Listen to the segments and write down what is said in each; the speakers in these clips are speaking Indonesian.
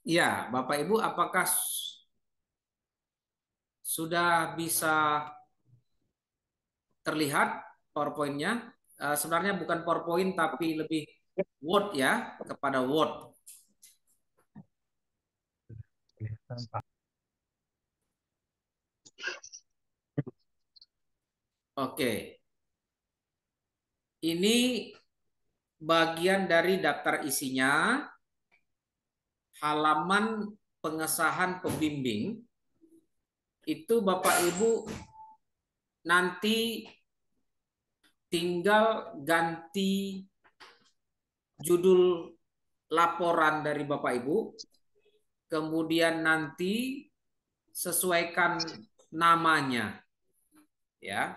Ya, Bapak Ibu, apakah sudah bisa terlihat PowerPoint-nya? Sebenarnya bukan PowerPoint tapi lebih Word ya, kepada Word. Kelihatan, Pak. Oke, ini bagian dari daftar isinya, halaman pengesahan pembimbing. Itu Bapak Ibu nanti tinggal ganti judul laporan dari Bapak Ibu, kemudian nanti sesuaikan namanya ya.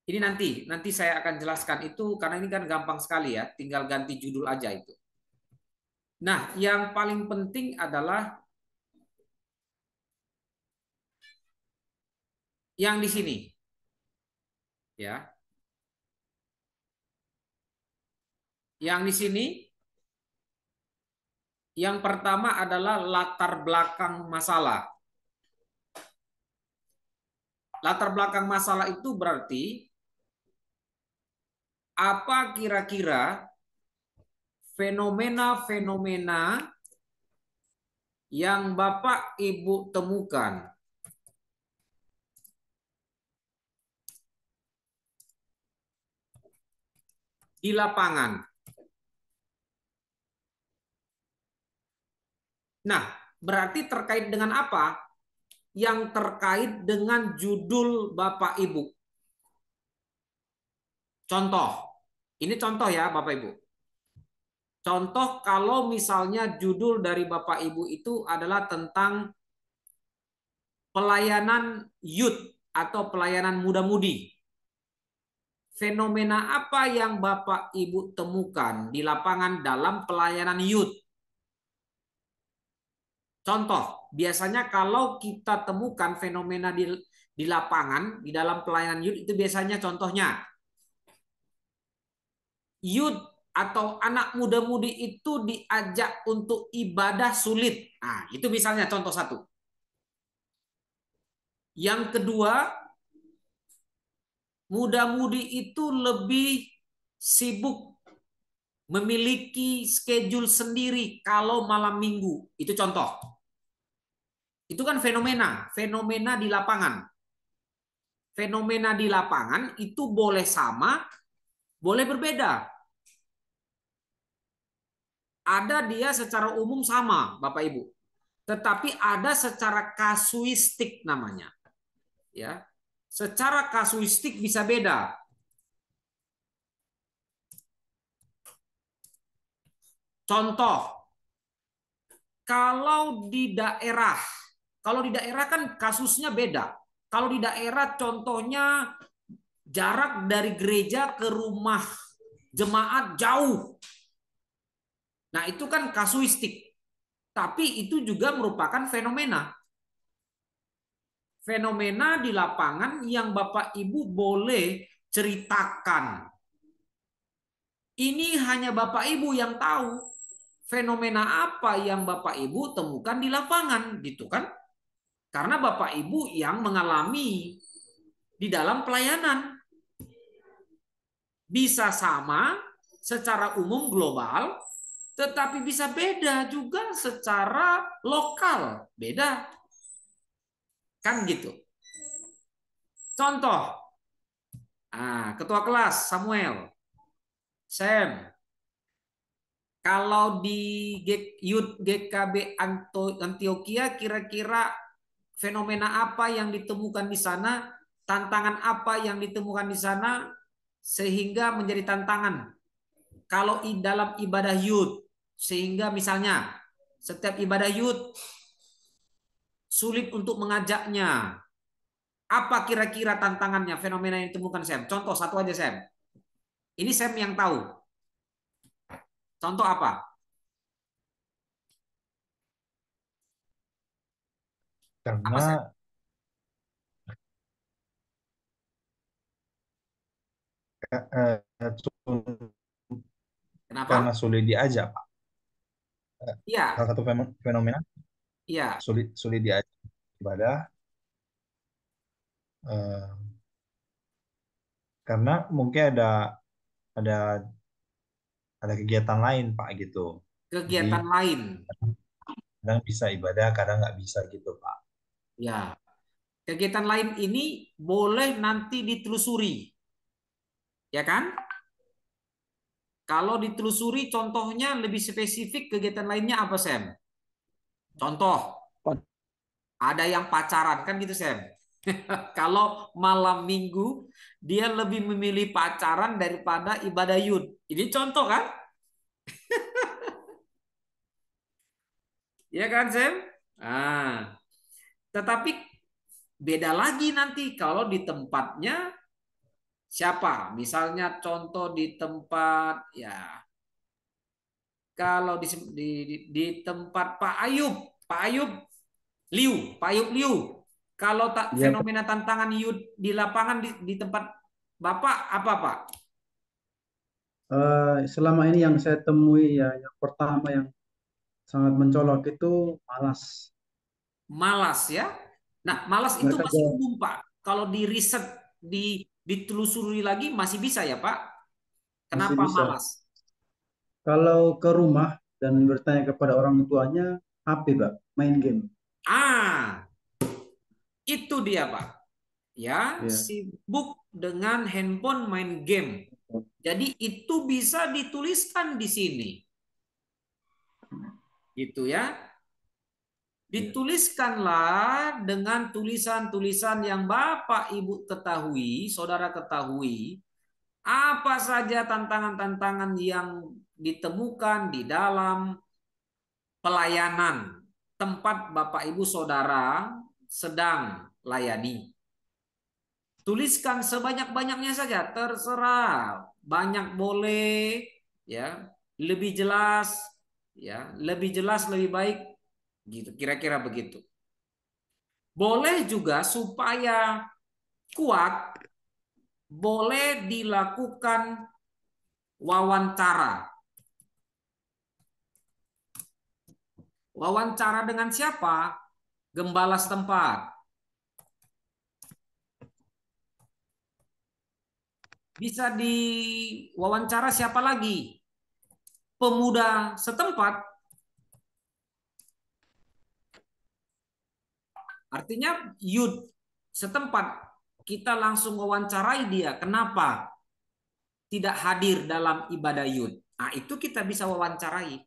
Ini nanti saya akan jelaskan itu karena ini kan gampang sekali ya, tinggal ganti judul aja itu. Nah, yang paling penting adalah yang di sini ya. Yang di sini yang pertama adalah latar belakang masalah. Latar belakang masalah itu berarti apa kira-kira fenomena-fenomena yang Bapak Ibu temukan di lapangan. Nah, berarti terkait dengan apa? Yang terkait dengan judul Bapak Ibu. Contoh, ini contoh ya Bapak Ibu. Contoh kalau misalnya judul dari Bapak Ibu itu adalah tentang pelayanan youth atau pelayanan muda-mudi. Fenomena apa yang Bapak Ibu temukan di lapangan dalam pelayanan youth? Contoh, biasanya kalau kita temukan fenomena di lapangan, di dalam pelayanan youth itu biasanya contohnya youth atau anak muda-mudi itu diajak untuk ibadah sulit. Nah, itu misalnya contoh satu. Yang kedua, muda-mudi itu lebih sibuk memiliki schedule sendiri kalau malam minggu. Itu contoh. Itu kan fenomena, fenomena di lapangan. Fenomena di lapangan itu boleh sama, boleh berbeda. Ada dia secara umum sama, Bapak Ibu. Tetapi ada secara kasuistik namanya. Ya, secara kasuistik bisa beda. Contoh, kalau di daerah, kalau di daerah kan kasusnya beda. Kalau di daerah contohnya jarak dari gereja ke rumah jemaat jauh. Nah, itu kan kasuistik. Tapi itu juga merupakan fenomena. Fenomena di lapangan yang Bapak Ibu boleh ceritakan. Ini hanya Bapak Ibu yang tahu fenomena apa yang Bapak Ibu temukan di lapangan, gitu kan? Karena Bapak Ibu yang mengalami di dalam pelayanan. Bisa sama secara umum global, tetapi bisa beda juga secara lokal. Beda, kan gitu. Contoh, ketua kelas Samuel, Sam, kalau di Youth GKB Antioquia kira-kira fenomena apa yang ditemukan di sana, tantangan apa yang ditemukan di sana sehingga menjadi tantangan kalau dalam ibadah youth, sehingga misalnya setiap ibadah youth sulit untuk mengajaknya. Apa kira-kira tantangannya, fenomena yang ditemukan Sam? Contoh satu aja Sam. Ini Sam yang tahu. Contoh apa? Apa Sam? Karena eh, Kenapa? karena sulit diajak, Pak. Iya, salah satu fenomena iya. sulit sulit diajak ibadah, eh, karena mungkin ada ada kegiatan lain Pak gitu. Jadi Kegiatan lain. kadang bisa ibadah, kadang nggak bisa gitu Pak. Ya, kegiatan lain ini boleh nanti ditelusuri, ya kan? Kalau ditelusuri contohnya lebih spesifik kegiatan lainnya apa, Sam? Contoh, ada yang pacaran kan gitu, Sam. Kalau malam minggu dia lebih memilih pacaran daripada ibadah yud. Ini contoh kan? Ya kan, Sam? Ah, tetapi beda lagi nanti kalau di tempatnya siapa? Misalnya contoh di tempat ya kalau di tempat Pak Ayub Pak Ayub Liu. Kalau tak Ya, Pak. fenomena tantangan yud di lapangan di tempat Bapak apa Pak? Selama ini yang saya temui ya, yang pertama yang sangat mencolok itu malas. Malas ya. Nah, malas itu Mereka masih umum Pak. Kalau di riset ditelusuri lagi masih bisa ya Pak. masih Kenapa bisa. malas? Kalau ke rumah dan bertanya kepada orang tuanya, HP, Pak, main game. Ah, itu dia Pak. Ya, Ya. sibuk dengan handphone main game. Jadi itu bisa dituliskan di sini. Gitu ya. Ya. Dituliskanlah dengan tulisan-tulisan yang Bapak Ibu ketahui, saudara ketahui, apa saja tantangan-tantangan yang ditemukan di dalam pelayanan tempat Bapak Ibu saudara sedang layani. Tuliskan sebanyak-banyaknya saja, terserah. Banyak boleh, ya. Lebih jelas, ya. Lebih jelas lebih baik gitu. Kira-kira begitu. Boleh juga supaya kuat, boleh dilakukan wawancara. Wawancara dengan siapa? Gembala setempat. Bisa diwawancara siapa lagi? Pemuda setempat. Artinya youth setempat. Kita langsung wawancarai dia. Kenapa tidak hadir dalam ibadah youth? Nah, itu kita bisa wawancarai.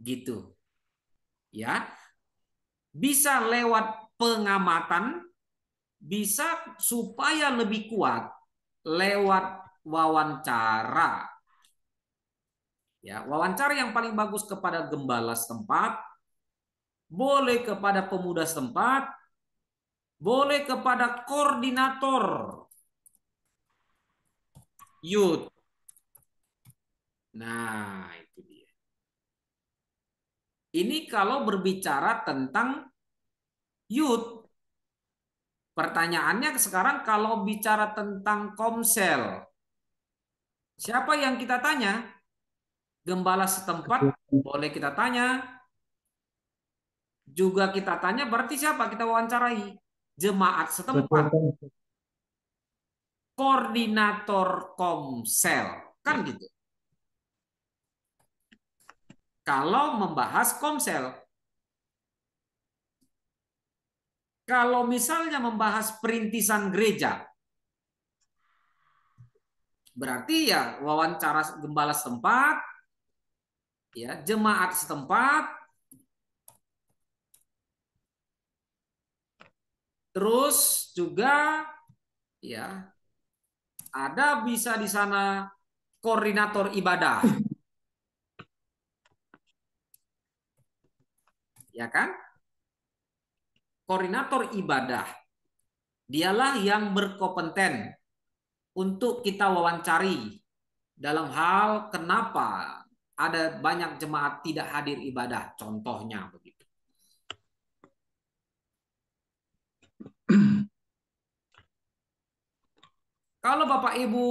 Gitu. Ya. Bisa lewat pengamatan, bisa supaya lebih kuat lewat wawancara. Ya, wawancara yang paling bagus kepada gembala setempat, boleh kepada pemuda setempat, boleh kepada koordinator youth. Nah, itu dia. Ini kalau berbicara tentang youth. Pertanyaannya sekarang kalau bicara tentang komsel, siapa yang kita tanya? Gembala setempat boleh kita tanya, juga kita tanya berarti siapa kita wawancarai? Jemaat setempat, Ketua koordinator komsel, kan gitu. Kalau membahas komsel, kalau misalnya membahas perintisan gereja, berarti ya wawancara gembala setempat, ya jemaat setempat, terus juga ya ada bisa di sana koordinator ibadah, ya kan? Koordinator ibadah dialah yang berkompeten untuk kita wawancari dalam hal kenapa ada banyak jemaat tidak hadir ibadah, contohnya begitu. Kalau Bapak Ibu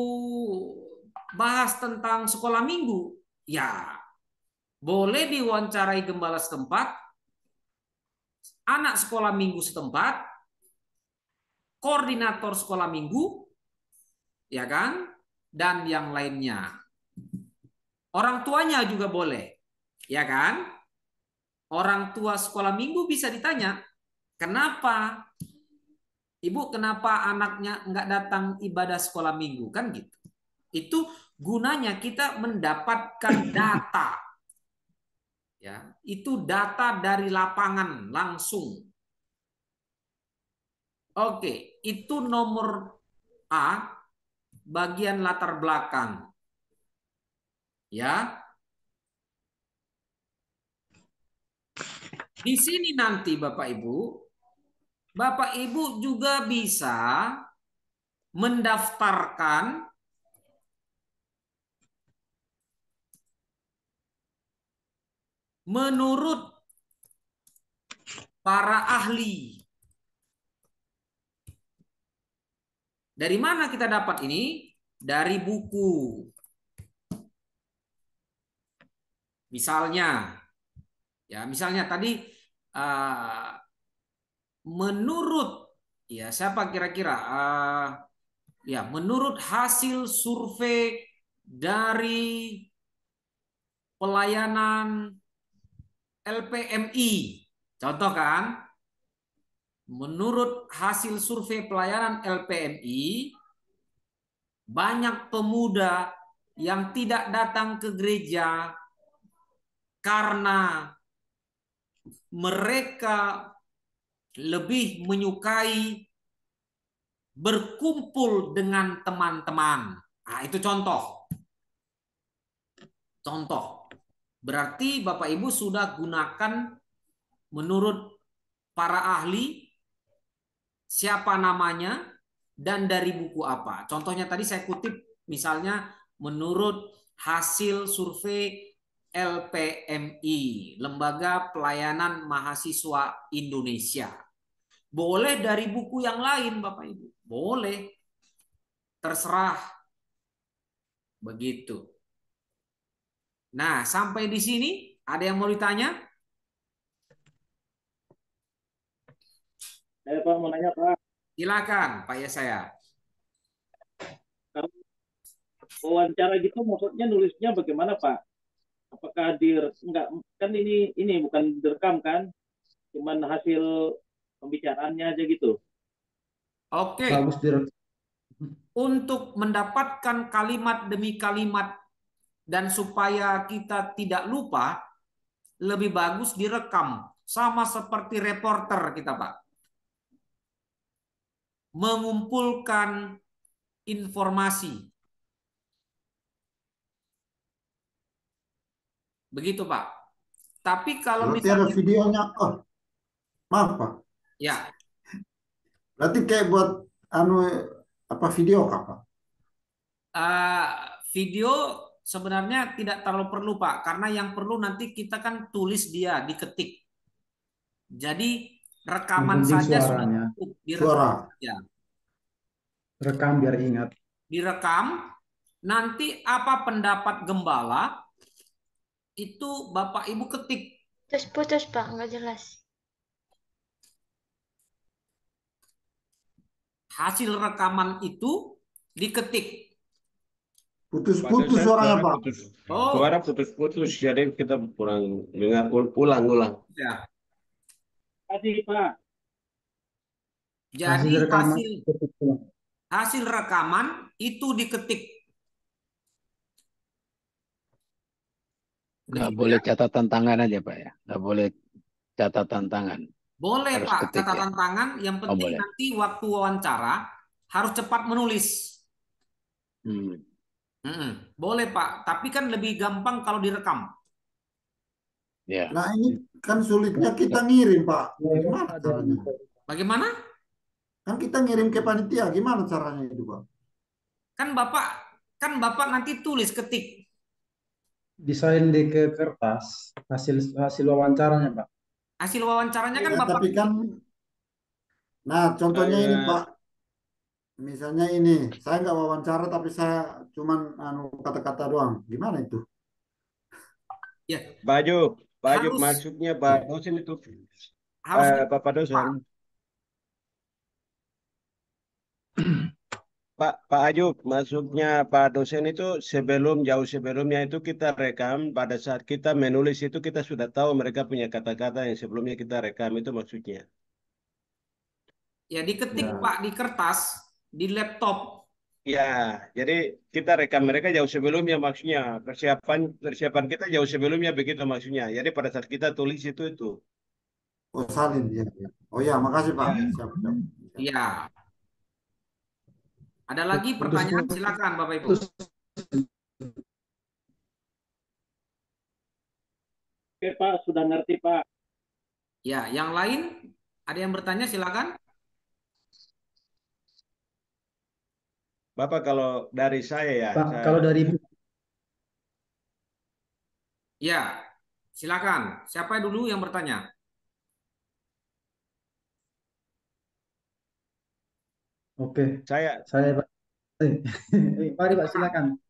bahas tentang sekolah minggu, ya boleh diwawancarai gembala setempat, anak sekolah minggu setempat, koordinator sekolah minggu, ya kan, dan yang lainnya. Orang tuanya juga boleh, ya kan? Orang tua sekolah minggu bisa ditanya, kenapa Ibu, kenapa anaknya nggak datang ibadah sekolah minggu? Kan gitu. Itu gunanya kita mendapatkan data. Ya, itu data dari lapangan langsung. Oke, itu nomor A, bagian latar belakang. Ya. Di sini nanti Bapak Ibu juga bisa mendaftarkan menurut para ahli. Dari mana kita dapat ini? Dari buku. Misalnya, ya misalnya tadi menurut ya siapa kira-kira? Ya menurut hasil survei dari pelayanan LPMI, contoh kan? Menurut hasil survei pelayanan LPMI, banyak pemuda yang tidak datang ke gereja karena mereka lebih menyukai berkumpul dengan teman-teman. Nah, itu contoh. Contoh. Berarti Bapak Ibu sudah gunakan menurut para ahli siapa namanya dan dari buku apa. Contohnya tadi saya kutip misalnya menurut hasil survei LPMI, Lembaga Pelayanan Mahasiswa Indonesia. Boleh dari buku yang lain Bapak Ibu. Boleh. Terserah. Begitu. Nah, sampai di sini ada yang mau ditanya? Pak mau nanya Pak, Silakan Pak Yesaya. kalau wawancara gitu maksudnya nulisnya bagaimana Pak? Apakah enggak kan ini bukan direkam kan? Cuman hasil pembicaraannya aja gitu. Oke. Bagus direkam. Untuk mendapatkan kalimat demi kalimat dan supaya kita tidak lupa, lebih bagus direkam. Sama seperti reporter kita, Pak. Mengumpulkan informasi. Begitu, Pak. Tapi kalau Berarti ada misalnya... videonya. Oh, maaf Pak. Ya. Berarti kayak buat apa video apa? Video sebenarnya tidak terlalu perlu, Pak. Karena yang perlu nanti kita kan tulis dia, diketik. Jadi rekaman saja sudah cukup. Suara. Ya. Rekam biar ingat. Direkam, nanti apa pendapat gembala itu Bapak Ibu ketik. Terus putus Pak, nggak jelas. Hasil rekaman itu diketik. Putus-putus suaranya Pak. Oh. Suara putus-putus, jadi kita kurang dengar, ulang-ulang. Ya. Kasih Pak. Jadi rekaman hasil rekaman itu diketik. Nggak boleh catatan tangan aja Pak ya, nggak boleh catatan tangan. Boleh Harus Pak, ketik, catatan ya? tangan. Yang penting nanti waktu wawancara harus cepat menulis. Boleh Pak, tapi kan lebih gampang kalau direkam. Ya. Nah ini kan sulitnya kita ngirim Pak. Gimana caranya? Bagaimana? Kan kita ngirim ke panitia, gimana caranya itu Pak? Kan Bapak nanti tulis ketik. Desain di ke kertas hasil wawancaranya Pak. Hasil wawancaranya kan Ya, Bapak. tapi kan, nah contohnya ini Pak. Misalnya ini, saya nggak wawancara tapi saya cuman kata-kata doang. Gimana itu? Ya, Pak Ayub harus maksudnya Pak dosen itu harus Bapak dosen. Pak Ayub, maksudnya Pak dosen itu jauh sebelumnya itu kita rekam, pada saat kita menulis itu kita sudah tahu mereka punya kata-kata yang sebelumnya kita rekam, itu maksudnya. ya diketik Ya. Pak di kertas, di laptop. Ya, jadi kita rekam mereka jauh sebelumnya maksudnya. Persiapan kita jauh sebelumnya begitu maksudnya. Jadi pada saat kita tulis itu. Oh, salin ya. Ya. Oh ya, makasih Pak. Ya. Siap, siap. Iya. Ada lagi pertanyaan? Silakan Bapak Ibu. Oke Pak, sudah ngerti Pak. Ya, yang lain ada yang bertanya silakan. Bapak kalau dari saya ya, Pak, kalau dari Ya, silakan. Siapa dulu yang bertanya? Oke, saya saya Pak. Mari Pak, silakan.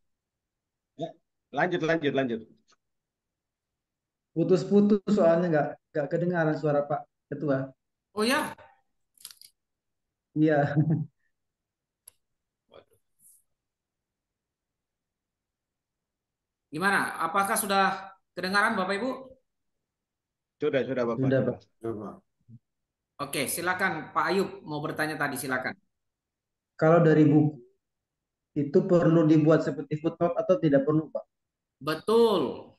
lanjut. Putus-putus soalnya nggak kedengaran suara Pak Ketua. Oh ya, Iya. gimana? Apakah sudah kedengaran Bapak Ibu? Sudah Bapak. Sudah Pak. Coba. Oke, silakan Pak Ayub mau bertanya tadi, silakan. Kalau dari buku itu perlu dibuat seperti footnote atau tidak perlu Pak? Betul.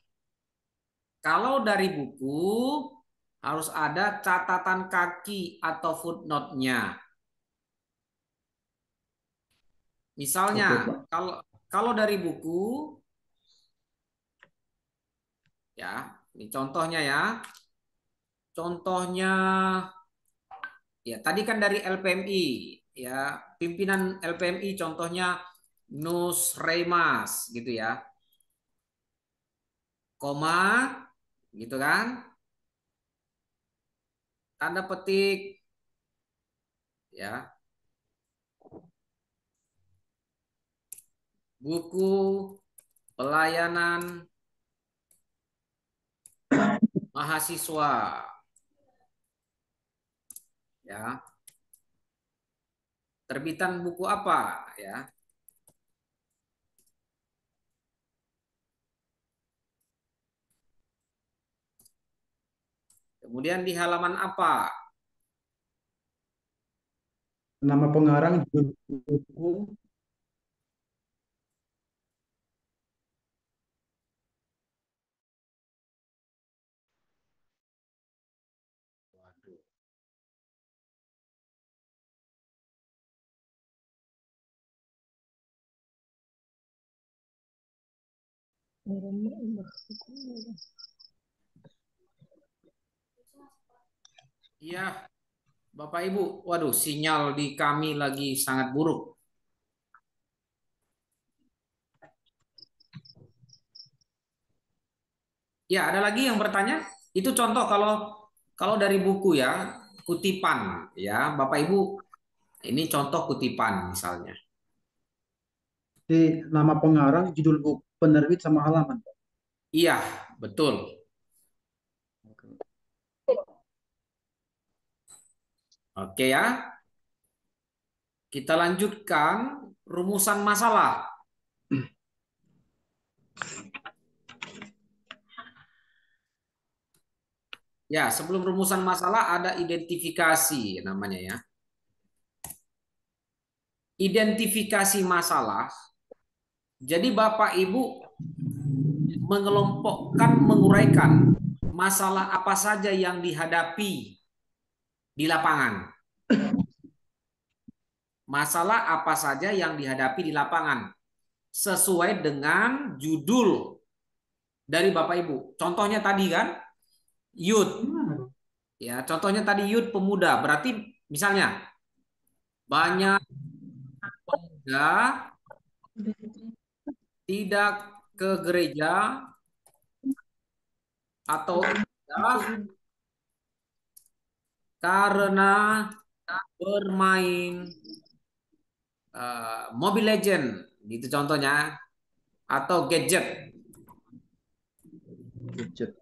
Kalau dari buku harus ada catatan kaki atau footnote-nya. Misalnya, Oke, Pak. kalau dari buku, ya, ini contohnya ya. Contohnya, ya tadi kan dari LPMI, ya pimpinan LPMI contohnya Nus Reimas, gitu ya. Koma, gitu kan? Tanda petik, ya. Buku pelayanan mahasiswa, ya. Terbitan buku apa, ya? Kemudian di halaman apa? Nama pengarang, judul buku, Iya, Bapak Ibu. Waduh, sinyal di kami lagi sangat buruk. Ya, ada lagi yang bertanya? Itu contoh kalau dari buku ya, kutipan ya, Bapak Ibu. Ini contoh kutipan misalnya. di nama pengarang, judul buku, penerbit sama halaman Pak. Iya, betul. Oke ya. Kita lanjutkan rumusan masalah. Ya, sebelum rumusan masalah ada identifikasi namanya ya. Identifikasi masalah. Jadi Bapak Ibu mengelompokkan, menguraikan masalah apa saja yang dihadapi di lapangan. Masalah apa saja yang dihadapi di lapangan sesuai dengan judul dari Bapak Ibu. Contohnya tadi kan youth. Ya, contohnya tadi youth pemuda. Berarti misalnya banyak pemuda tidak ke gereja atau ibadah karena bermain Mobile Legend gitu contohnya atau gadget. Richard.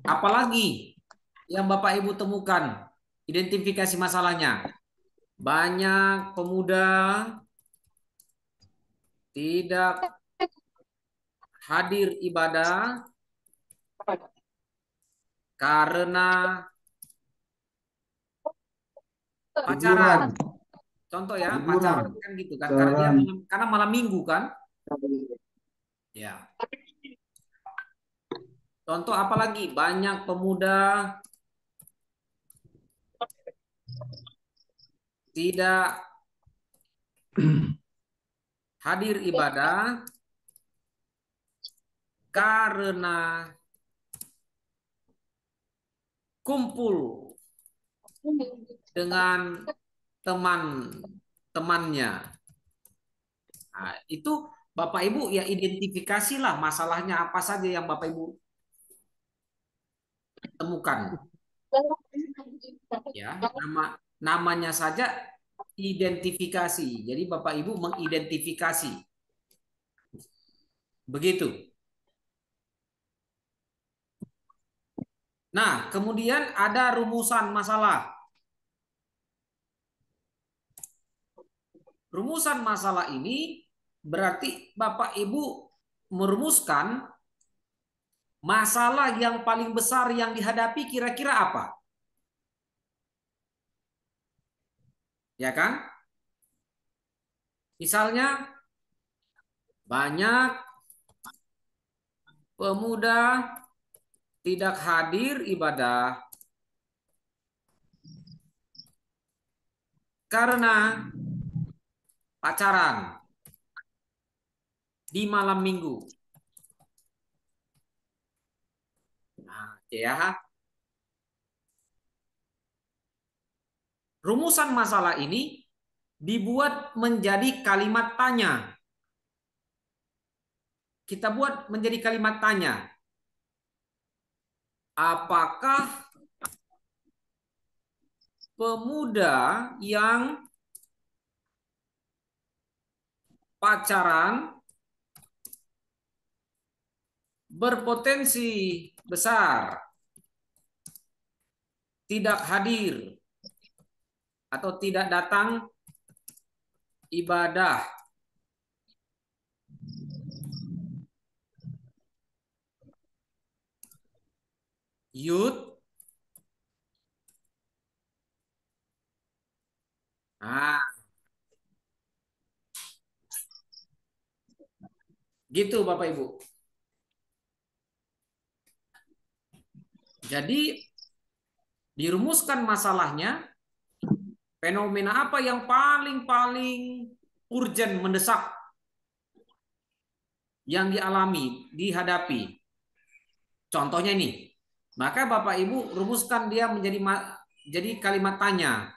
Apalagi yang Bapak Ibu temukan identifikasi masalahnya. Banyak pemuda tidak hadir ibadah karena pacaran. Liburan. Contoh ya, Liburan. pacaran kan gitu kan. Karena malam minggu kan. Ya. Contoh apalagi banyak pemuda tidak hadir ibadah karena kumpul dengan teman-temannya. Nah, itu Bapak Ibu ya identifikasilah masalahnya apa saja yang Bapak Ibu temukan. Ya, namanya saja identifikasi. Jadi Bapak Ibu mengidentifikasi. Begitu. Nah, kemudian ada rumusan masalah. Rumusan masalah ini berarti Bapak Ibu merumuskan masalah yang paling besar yang dihadapi kira-kira apa? Ya kan? Misalnya banyak pemuda tidak hadir ibadah karena pacaran di malam minggu. Nah, ya. Rumusan masalah ini dibuat menjadi kalimat tanya. Kita buat menjadi kalimat tanya. Apakah pemuda yang pacaran berpotensi besar tidak hadir atau tidak datang ibadah Yud? Nah, gitu Bapak Ibu. Jadi dirumuskan masalahnya, fenomena apa yang paling urgent, mendesak yang dialami, dihadapi. Contohnya ini. Maka Bapak Ibu rumuskan dia jadi kalimat tanya.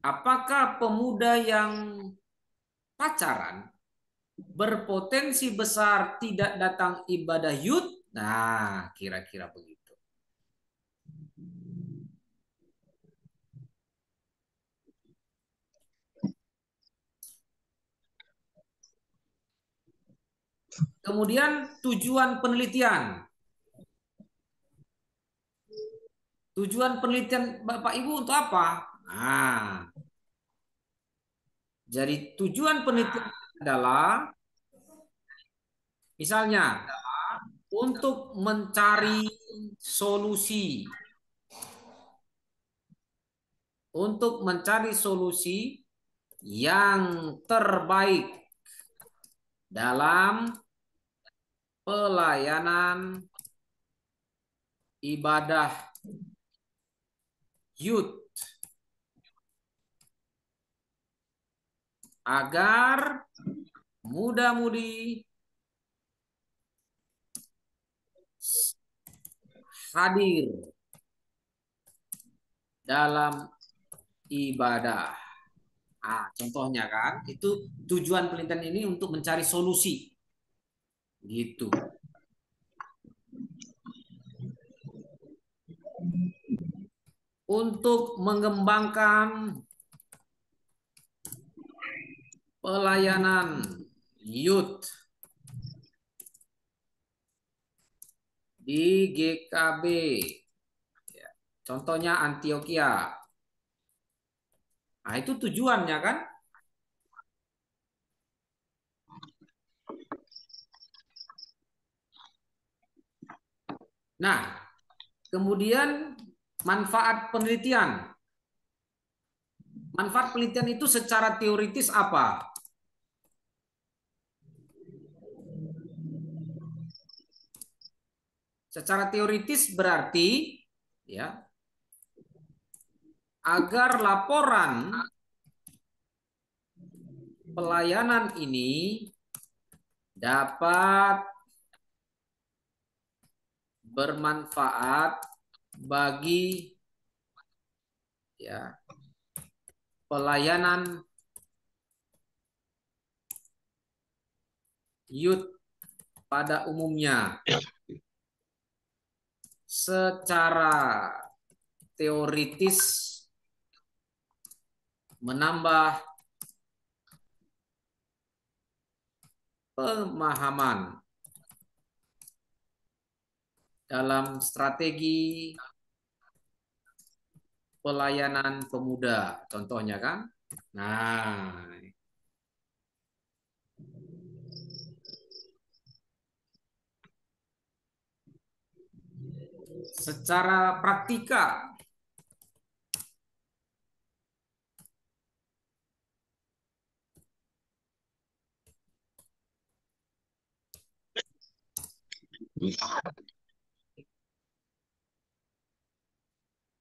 Apakah pemuda yang pacaran berpotensi besar tidak datang ibadah Yud? Nah, kira-kira begitu. Kemudian tujuan penelitian. Tujuan penelitian Bapak Ibu untuk apa? Nah, jadi tujuan penelitian adalah misalnya untuk mencari solusi. Untuk mencari solusi yang terbaik dalam pelayanan ibadah Yud agar muda-mudi hadir dalam ibadah. Ah, contohnya kan, itu tujuan penelitian ini untuk mencari solusi. Gitu. Untuk mengembangkan pelayanan youth di GKB. Ya, contohnya Antioquia. Nah, itu tujuannya kan? Nah, kemudian manfaat penelitian. Manfaat penelitian itu secara teoritis apa? Secara teoritis berarti ya agar laporan pelayanan ini dapat bermanfaat bagi ya pelayanan youth pada umumnya. Secara teoritis menambah pemahaman dalam strategi pelayanan pemuda, contohnya kan? Nah, secara praktika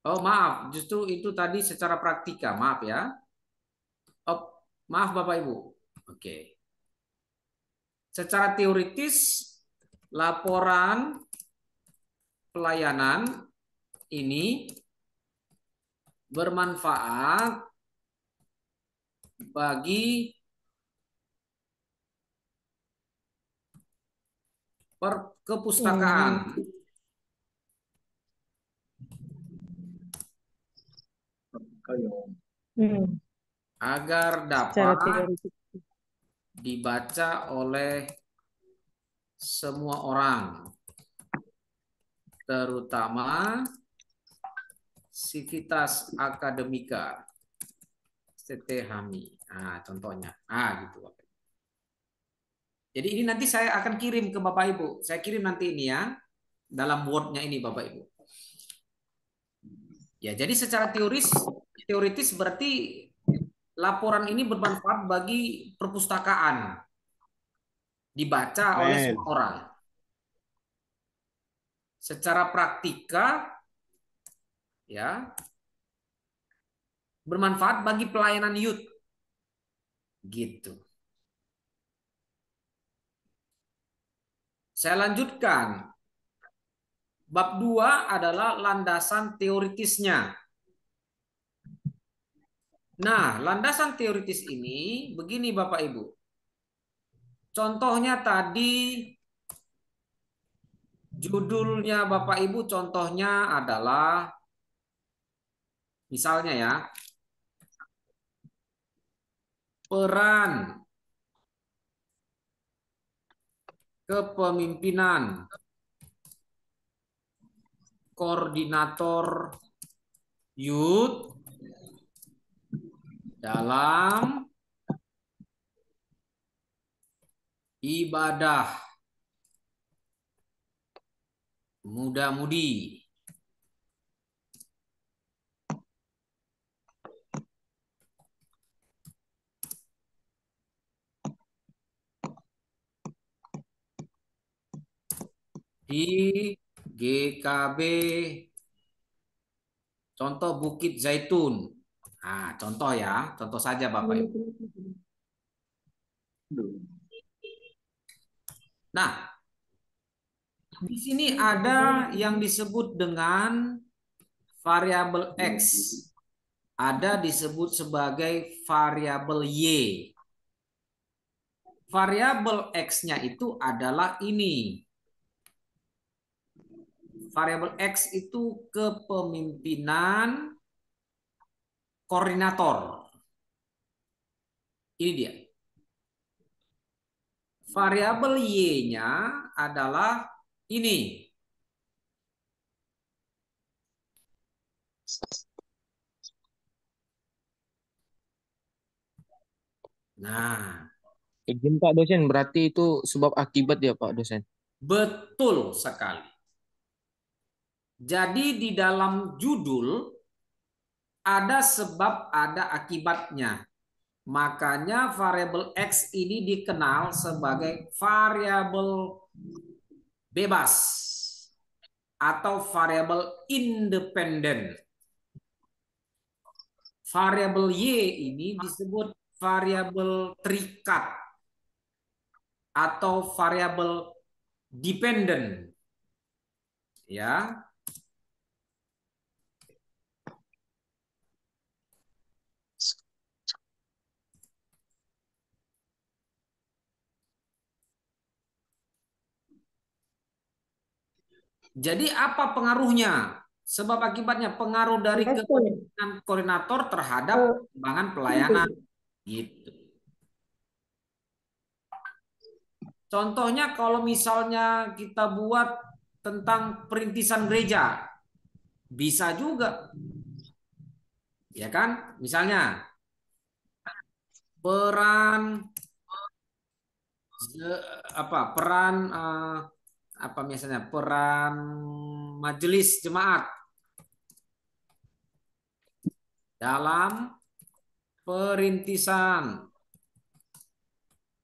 oh maaf, justru itu tadi secara praktika, maaf ya. Oh, maaf Bapak Ibu. Oke. Secara teoritis laporan pelayanan ini bermanfaat bagi perkepustakaan. Agar dapat dibaca oleh semua orang, terutama Civitas Akademika, STHMI. Nah, contohnya. Gitu. Jadi ini nanti saya akan kirim ke Bapak Ibu. Saya kirim nanti ini ya, dalam Word-nya ini Bapak Ibu. Ya, jadi secara teoritis berarti laporan ini bermanfaat bagi perpustakaan. Dibaca oleh semua orang. Secara praktika ya bermanfaat bagi pelayanan youth. Gitu. Saya lanjutkan. Bab 2 adalah landasan teoritisnya. Nah, landasan teoritis ini begini Bapak Ibu. Contohnya tadi judulnya Bapak Ibu contohnya adalah misalnya ya, peran kepemimpinan koordinator youth dalam ibadah muda-mudi. Di GKB contoh Bukit Zaitun. Nah, contoh ya, contoh saja Bapak Ibu. Nah, di sini ada yang disebut dengan variabel X. Ada disebut sebagai variabel Y. Variabel X-nya itu adalah ini. Variabel X itu kepemimpinan koordinator. Ini dia. Variabel Y-nya adalah ini. Nah, Izin Pak dosen, berarti itu sebab akibat ya Pak dosen. betul sekali. Jadi di dalam judul ada sebab, ada akibatnya. Makanya variabel X ini dikenal sebagai variabel bebas atau variabel independen. Variabel Y ini disebut variabel terikat atau variabel dependen. Ya. Jadi apa pengaruhnya? Sebab akibatnya pengaruh dari kepemimpinan koordinator terhadap pengembangan pelayanan. Gitu. Contohnya kalau misalnya kita buat tentang perintisan gereja, bisa juga. Ya kan? Misalnya peran apa misalnya peran majelis jemaat dalam perintisan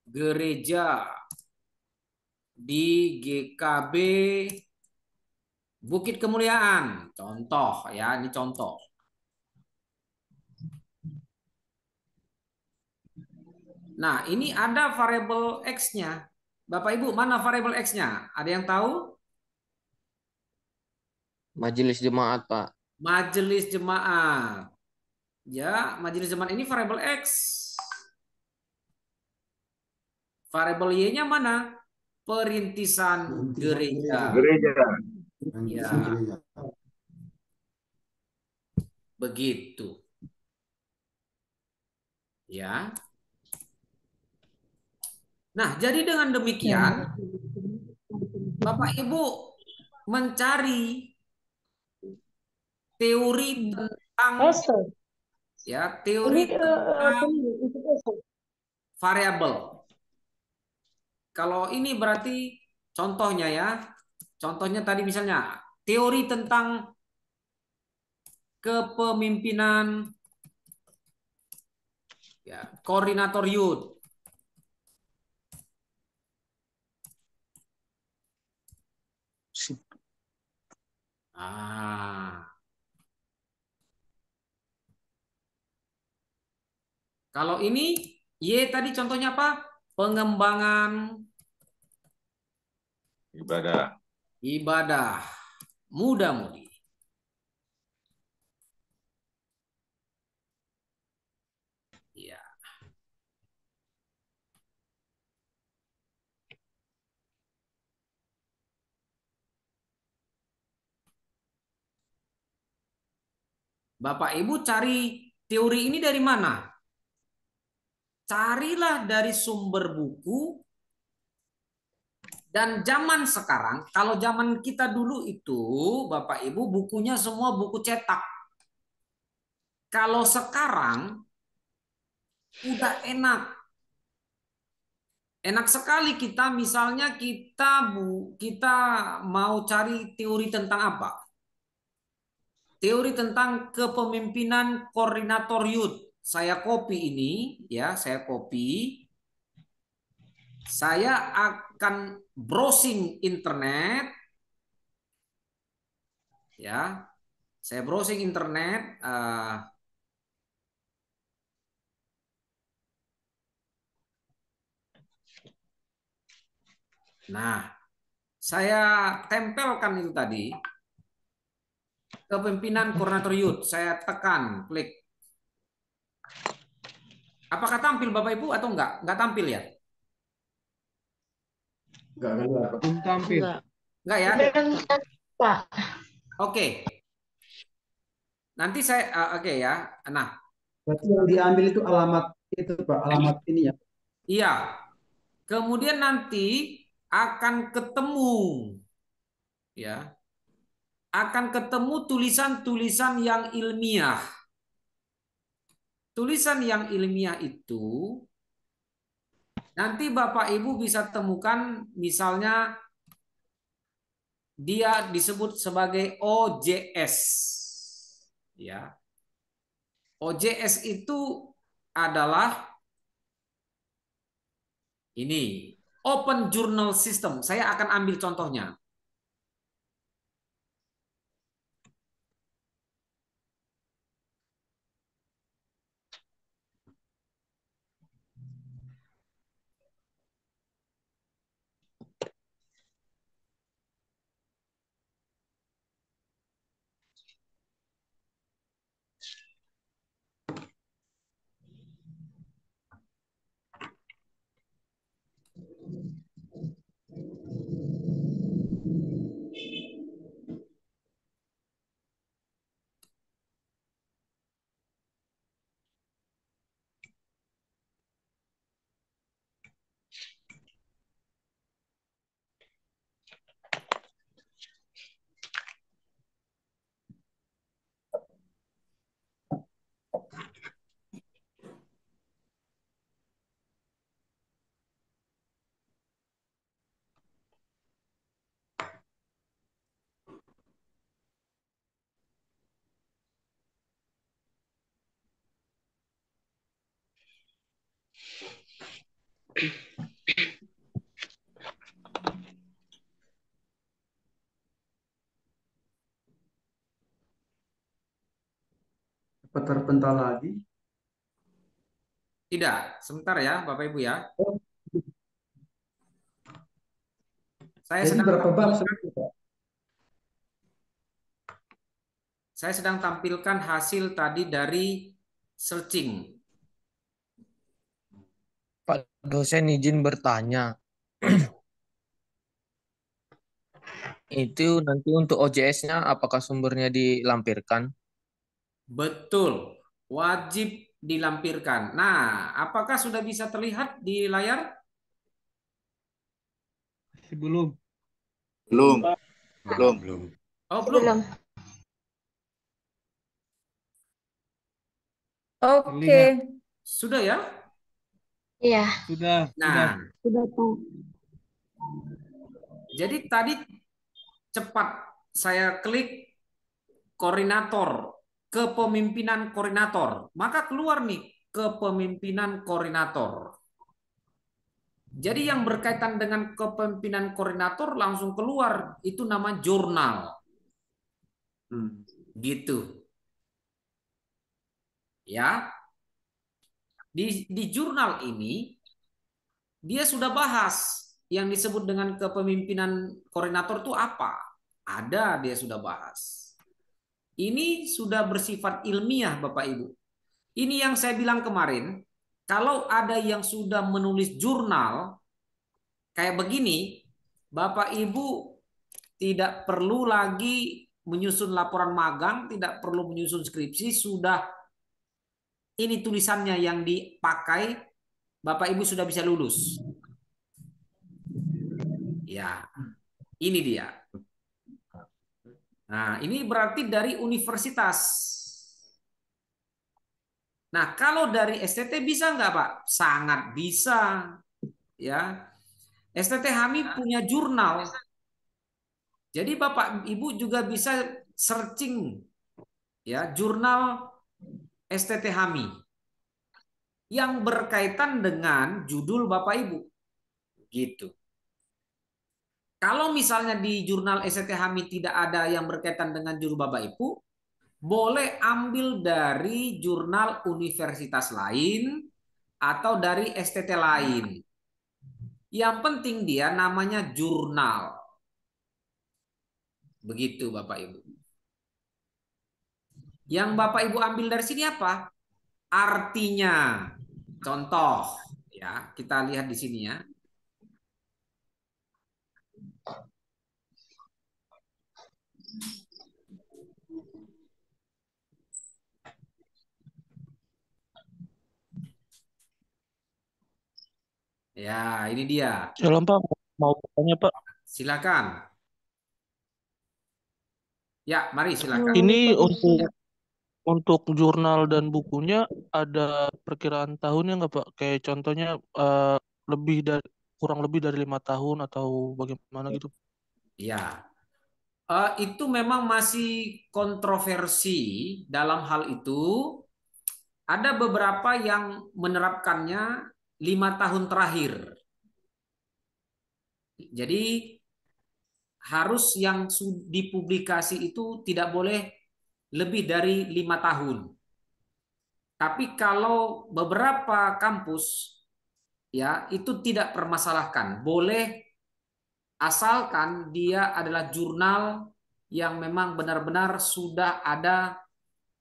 gereja di GKB Bukit Kemuliaan. Contoh ya, ini contoh. Nah, ini ada variabel X-nya. Bapak Ibu, mana variabel X-nya? Ada yang tahu? Majelis jemaat Pak. Majelis jemaat. Ya, majelis jemaat ini variabel X. Variabel Y-nya mana? Perintisan gereja. Ya. Begitu. Ya. Nah, jadi dengan demikian Bapak Ibu mencari teori tentang teori tentang variabel. Kalau ini berarti contohnya ya. Contohnya tadi misalnya teori tentang kepemimpinan ya, koordinator youth. Kalau ini Y tadi contohnya apa? Pengembangan ibadah muda-mudi. Ya. Bapak Ibu cari teori ini dari mana? Carilah dari sumber buku. Dan zaman sekarang, kalau zaman kita dulu itu, Bapak Ibu, bukunya semua buku cetak. Kalau sekarang, udah enak. Enak sekali kita, misalnya kita mau cari teori tentang apa? Teori tentang kepemimpinan koordinator youth. Saya copy ini, ya, saya copy. Saya akan browsing internet, ya. Saya browsing internet. Nah, saya tempelkan itu tadi. Kepemimpinan koordinator youth. Saya tekan, klik. Apakah tampil Bapak Ibu atau enggak? Enggak tampil ya? Belum tampil. Enggak ya? Pak. Oke. Nanti saya oke ya. Nah, Berarti yang diambil itu alamat itu Pak, alamat ini ya. iya. Kemudian nanti akan ketemu ya. akan ketemu tulisan-tulisan yang ilmiah. Tulisan yang ilmiah itu nanti Bapak Ibu bisa temukan misalnya dia disebut sebagai OJS. Ya. OJS itu adalah ini, Open Journal System. Saya akan ambil contohnya. Apa terpental lagi? Tidak, sebentar ya Bapak Ibu ya. Oh, Saya jadi sedang berapa bab tampilkan, sebenarnya, Pak? saya sedang tampilkan hasil tadi dari searching. Pak dosen izin bertanya. Itu nanti untuk OJS-nya apakah sumbernya dilampirkan? Betul, wajib dilampirkan. Nah, apakah sudah bisa terlihat di layar? Belum. Belum, Belum. Pak. Belum. Oh, belum. Belum. Oke. Sudah ya? Iya. Sudah. Nah, Sudah, Pak. jadi tadi cepat saya klik koordinator, kepemimpinan koordinator. Maka keluar nih kepemimpinan koordinator. Jadi yang berkaitan dengan kepemimpinan koordinator langsung keluar. Itu nama jurnal. Gitu. Ya. Di jurnal ini dia sudah bahas yang disebut dengan kepemimpinan koordinator itu apa. Ada dia sudah bahas. Ini sudah bersifat ilmiah Bapak Ibu. Ini yang saya bilang kemarin, kalau ada yang sudah menulis jurnal kayak begini, Bapak Ibu tidak perlu lagi menyusun laporan magang, tidak perlu menyusun skripsi, sudah ini tulisannya yang dipakai, Bapak Ibu sudah bisa lulus. Ya, ini dia. Nah, ini berarti dari universitas. Nah, kalau dari STT bisa nggak, Pak? Sangat bisa. Ya, STT HAMI punya jurnal. Jadi Bapak Ibu juga bisa searching ya jurnal STT HAMI yang berkaitan dengan judul Bapak Ibu. Gitu. Kalau misalnya di jurnal STT HAMI tidak ada yang berkaitan dengan judul Bapak Ibu, boleh ambil dari jurnal universitas lain atau dari STT lain. Yang penting dia namanya jurnal. Begitu Bapak Ibu. Yang Bapak Ibu ambil dari sini apa? Artinya. Contoh ya, kita lihat di sini ya. Ya, ini dia. Shalom Pak, mau bertanya Pak. Silakan. Ya, mari silakan. Ini Lupa juga. untuk jurnal dan bukunya ada perkiraan tahunnya nggak Pak? Kayak contohnya lebih dari kurang lebih dari 5 tahun atau bagaimana gitu? Ya, itu memang masih kontroversi dalam hal itu. Ada beberapa yang menerapkannya 5 tahun terakhir. Jadi harus yang dipublikasi itu tidak boleh lebih dari 5 tahun. Tapi kalau beberapa kampus ya itu tidak permasalahkan, boleh asalkan dia adalah jurnal yang memang benar-benar sudah ada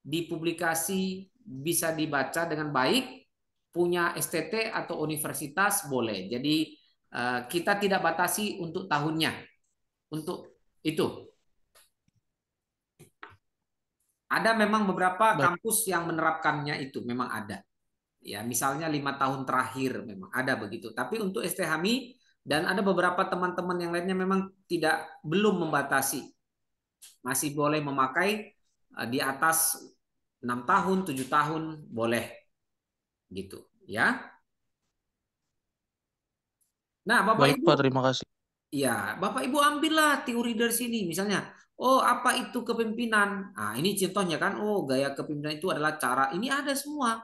dipublikasi, bisa dibaca dengan baik, punya STT atau universitas boleh. Jadi kita tidak batasi untuk tahunnya. Untuk itu ada memang beberapa Baik. kampus yang menerapkannya, itu memang ada. Ya, misalnya 5 tahun terakhir memang ada begitu. Tapi untuk STHMI dan ada beberapa teman-teman yang lainnya memang belum membatasi. Masih boleh memakai di atas 6 tahun, 7 tahun boleh. Gitu, ya. Nah, Bapak Baik Ibu, Pak, terima kasih. ya, Bapak Ibu ambillah teori dari sini. Misalnya, oh apa itu kepemimpinan? Nah, ini contohnya kan, oh gaya kepemimpinan itu adalah cara. Ini ada semua.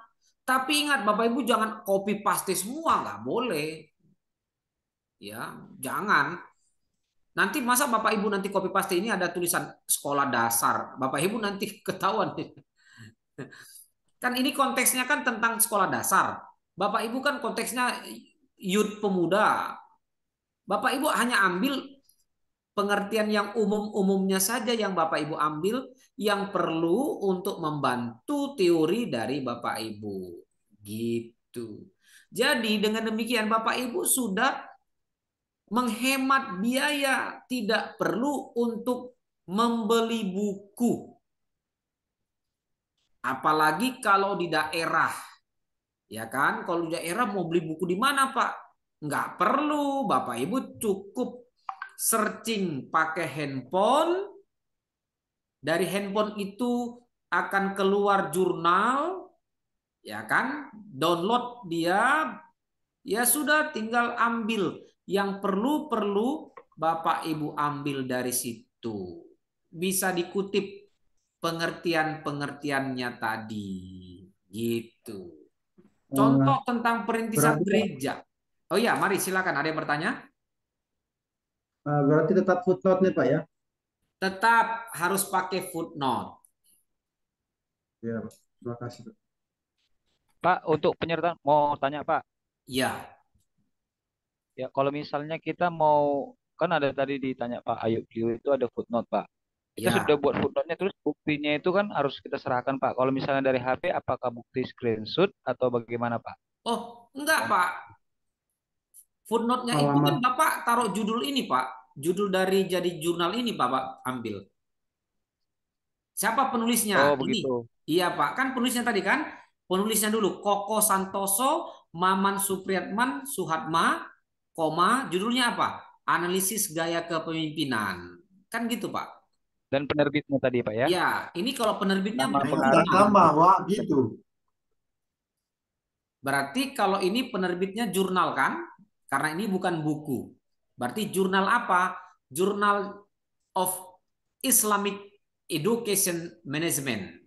Tapi ingat Bapak Ibu jangan copy paste semua, nggak boleh. Ya, jangan. Nanti masa Bapak Ibu nanti copy paste ini ada tulisan sekolah dasar. Bapak Ibu nanti ketahuan. Kan ini konteksnya kan tentang sekolah dasar. Bapak Ibu kan konteksnya youth pemuda. Bapak Ibu hanya ambil pengertian yang umum-umumnya saja yang Bapak Ibu ambil yang perlu untuk membantu teori dari Bapak Ibu. Gitu. Jadi dengan demikian Bapak Ibu sudah menghemat biaya, tidak perlu untuk membeli buku. Apalagi kalau di daerah. Ya kan? Kalau di daerah mau beli buku di mana, Pak? Nggak perlu. Bapak Ibu cukup searching pakai handphone. Dari handphone itu akan keluar jurnal, ya kan? Download dia, ya sudah tinggal ambil. Yang perlu Bapak Ibu ambil dari situ. Bisa dikutip pengertian-pengertiannya tadi. Gitu. Contoh tentang perintisan Berarti gereja. Oh ya, mari silakan. Ada yang bertanya? berarti tetap footnote nih Pak ya? Tetap harus pakai footnote. Ya, Pak. Terima kasih Pak. Pak, untuk penyertaan mau tanya Pak. Ya. Ya, kalau misalnya kita mau, kan ada tadi ditanya Pak Ayub Liu itu ada footnote Pak. Kita Ya. sudah buat footnote-nya, terus buktinya itu kan harus kita serahkan Pak. Kalau misalnya dari HP, apakah bukti screenshot atau bagaimana Pak? Oh, enggak Pak. Footnote-nya itu kan Alamat. Bapak taruh judul ini Pak. Judul dari jadi jurnal ini Bapak ambil. Siapa penulisnya? Oh, Ini. begitu. Iya Pak, kan penulisnya tadi kan? Penulisnya dulu Koko Santoso, Maman Supriyatman, Suhatma, koma, judulnya apa? Analisis Gaya Kepemimpinan. Kan gitu Pak. Dan penerbitnya tadi Pak ya? Ya, ini kalau penerbitnya Nama Nah, itu pengarang. tambah, Wak, gitu. berarti kalau ini penerbitnya jurnal kan? Karena ini bukan buku. Berarti jurnal apa? Journal of Islamic Education Management.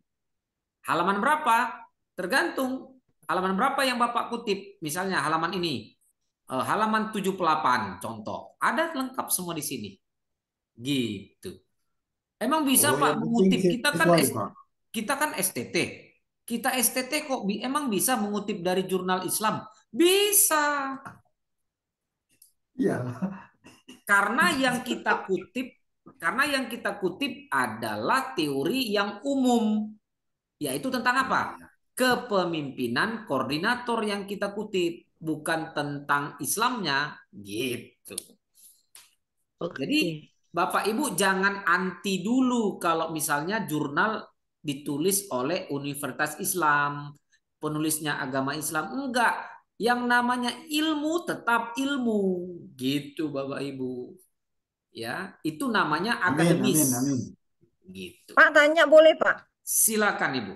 Halaman berapa? Tergantung halaman berapa yang Bapak kutip. Misalnya halaman ini. Halaman 78 contoh. Ada lengkap semua di sini. Gitu. Emang bisa Oh, Pak yang penting mengutip, sesuai, Pak. kita kan STT. Kita STT kok emang bisa mengutip dari jurnal Islam? Bisa. Iya. Karena yang kita kutip adalah teori yang umum, yaitu tentang apa? Kepemimpinan koordinator yang kita kutip, bukan tentang Islamnya, gitu. Jadi Bapak Ibu jangan anti dulu kalau misalnya jurnal ditulis oleh Universitas Islam, penulisnya agama Islam. Enggak, yang namanya ilmu tetap ilmu, gitu Bapak Ibu. Ya, itu namanya Amin, akademis. amin, amin. Gitu. Pak tanya boleh Pak? Silakan Ibu.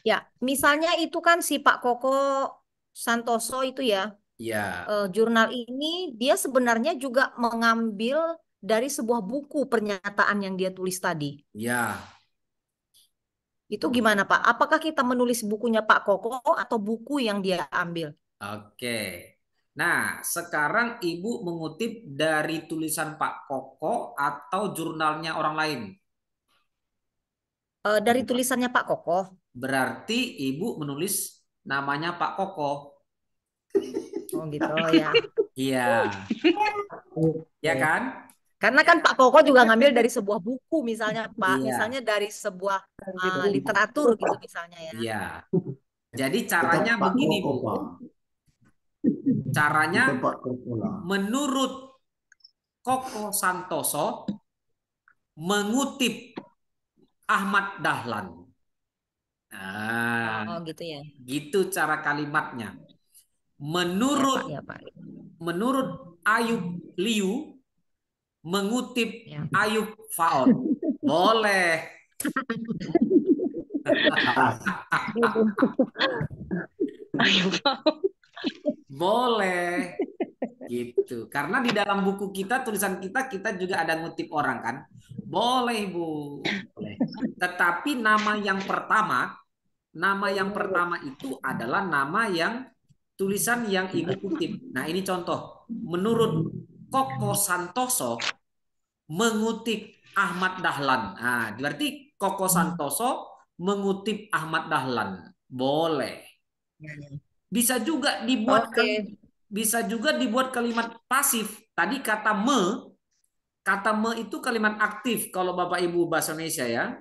Ya, misalnya itu kan si Pak Koko Santoso itu ya, Ya, jurnal ini dia sebenarnya juga mengambil dari sebuah buku pernyataan yang dia tulis tadi. ya. Itu gimana Pak? Apakah kita menulis bukunya Pak Koko atau buku yang dia ambil? Oke. Nah, sekarang Ibu mengutip dari tulisan Pak Koko atau jurnalnya orang lain? Dari tulisannya Pak Koko. Berarti Ibu menulis namanya Pak Koko. Oh gitu ya. Iya. Ya kan? Karena kan Pak Koko juga ngambil dari sebuah buku misalnya Pak, Iya. misalnya dari sebuah literatur gitu misalnya ya. Iya. Jadi caranya Tetap Pak begini, Koko, Bu. Pak. Caranya Tetap Pak Koko lah. menurut Koko Santoso mengutip Ahmad Dahlan. Nah, Oh gitu ya. gitu cara kalimatnya. Menurut Ya Pak. menurut Ayub Liu mengutip Ya. Ayub Faon. Boleh. Boleh. Gitu. Karena di dalam buku kita, tulisan kita juga ada ngutip orang kan. Boleh, Bu. Boleh. Tetapi nama yang pertama itu adalah nama yang tulisan yang Ibu kutip. Nah, ini contoh. Menurut Koko Santoso mengutip Ahmad Dahlan. Nah, berarti Koko Santoso mengutip Ahmad Dahlan. Boleh. Bisa juga dibuat kalimat pasif. Tadi kata me itu kalimat aktif kalau Bapak Ibu bahasa Indonesia ya.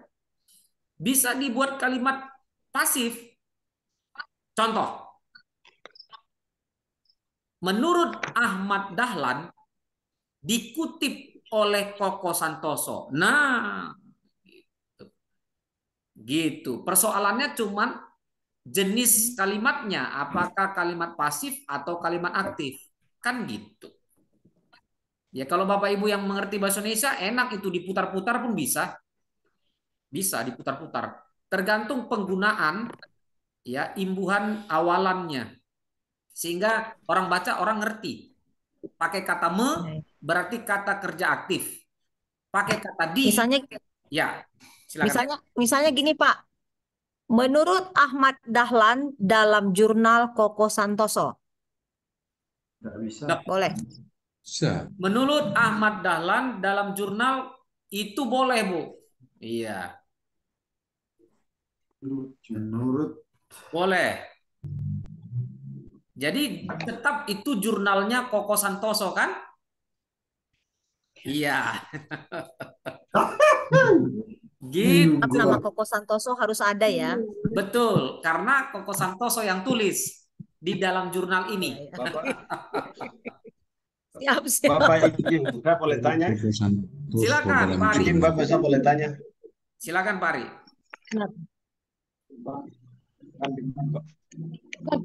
Bisa dibuat kalimat pasif. Contoh. Menurut Ahmad Dahlan dikutip oleh Koko Santoso. Nah, gitu. Persoalannya cuman jenis kalimatnya, apakah kalimat pasif atau kalimat aktif. Kan gitu. Ya kalau Bapak Ibu yang mengerti bahasa Indonesia, enak itu diputar-putar pun bisa. Bisa diputar-putar. Tergantung penggunaan ya imbuhan awalannya. Sehingga orang baca, orang ngerti. Pakai kata me berarti kata kerja aktif. Pakai kata di. Misalnya Ya, silakan. Misalnya gini Pak. Menurut Ahmad Dahlan dalam jurnal Koko Santoso. Nggak bisa. Boleh. Bisa. Menurut Ahmad Dahlan dalam jurnal itu boleh, Bu. Iya. Menurut. Boleh. Jadi tetap itu jurnalnya Koko Santoso kan? Iya. Gitu. Nama Koko Santoso harus ada ya. Betul, karena Koko Santoso yang tulis di dalam jurnal ini. Siap. Bapak izin, saya boleh tanya? Silakan, Pak Ari. Izin Bapak, saya boleh tanya? Silakan, Pak Ari.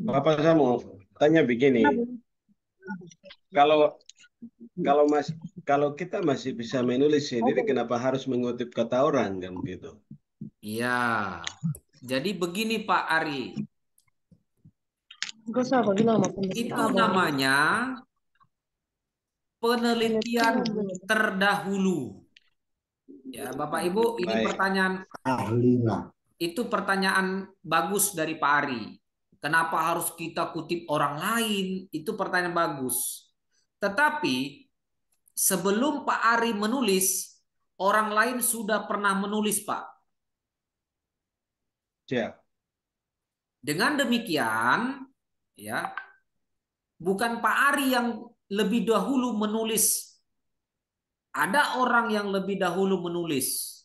Bapak, saya mau tanya begini. Kalau kita masih bisa menulis sendiri, kenapa harus mengutip kata orang kan gitu? Iya. Jadi begini Pak Ari. Itu namanya penelitian terdahulu. Ya, Bapak Ibu, ini pertanyaan ahli lah. Itu pertanyaan bagus dari Pak Ari. Kenapa harus kita kutip orang lain? Itu pertanyaan bagus. Tetapi sebelum Pak Ari menulis, orang lain sudah pernah menulis, Pak. Siap. Dengan demikian, ya, bukan Pak Ari yang lebih dahulu menulis. Ada orang yang lebih dahulu menulis.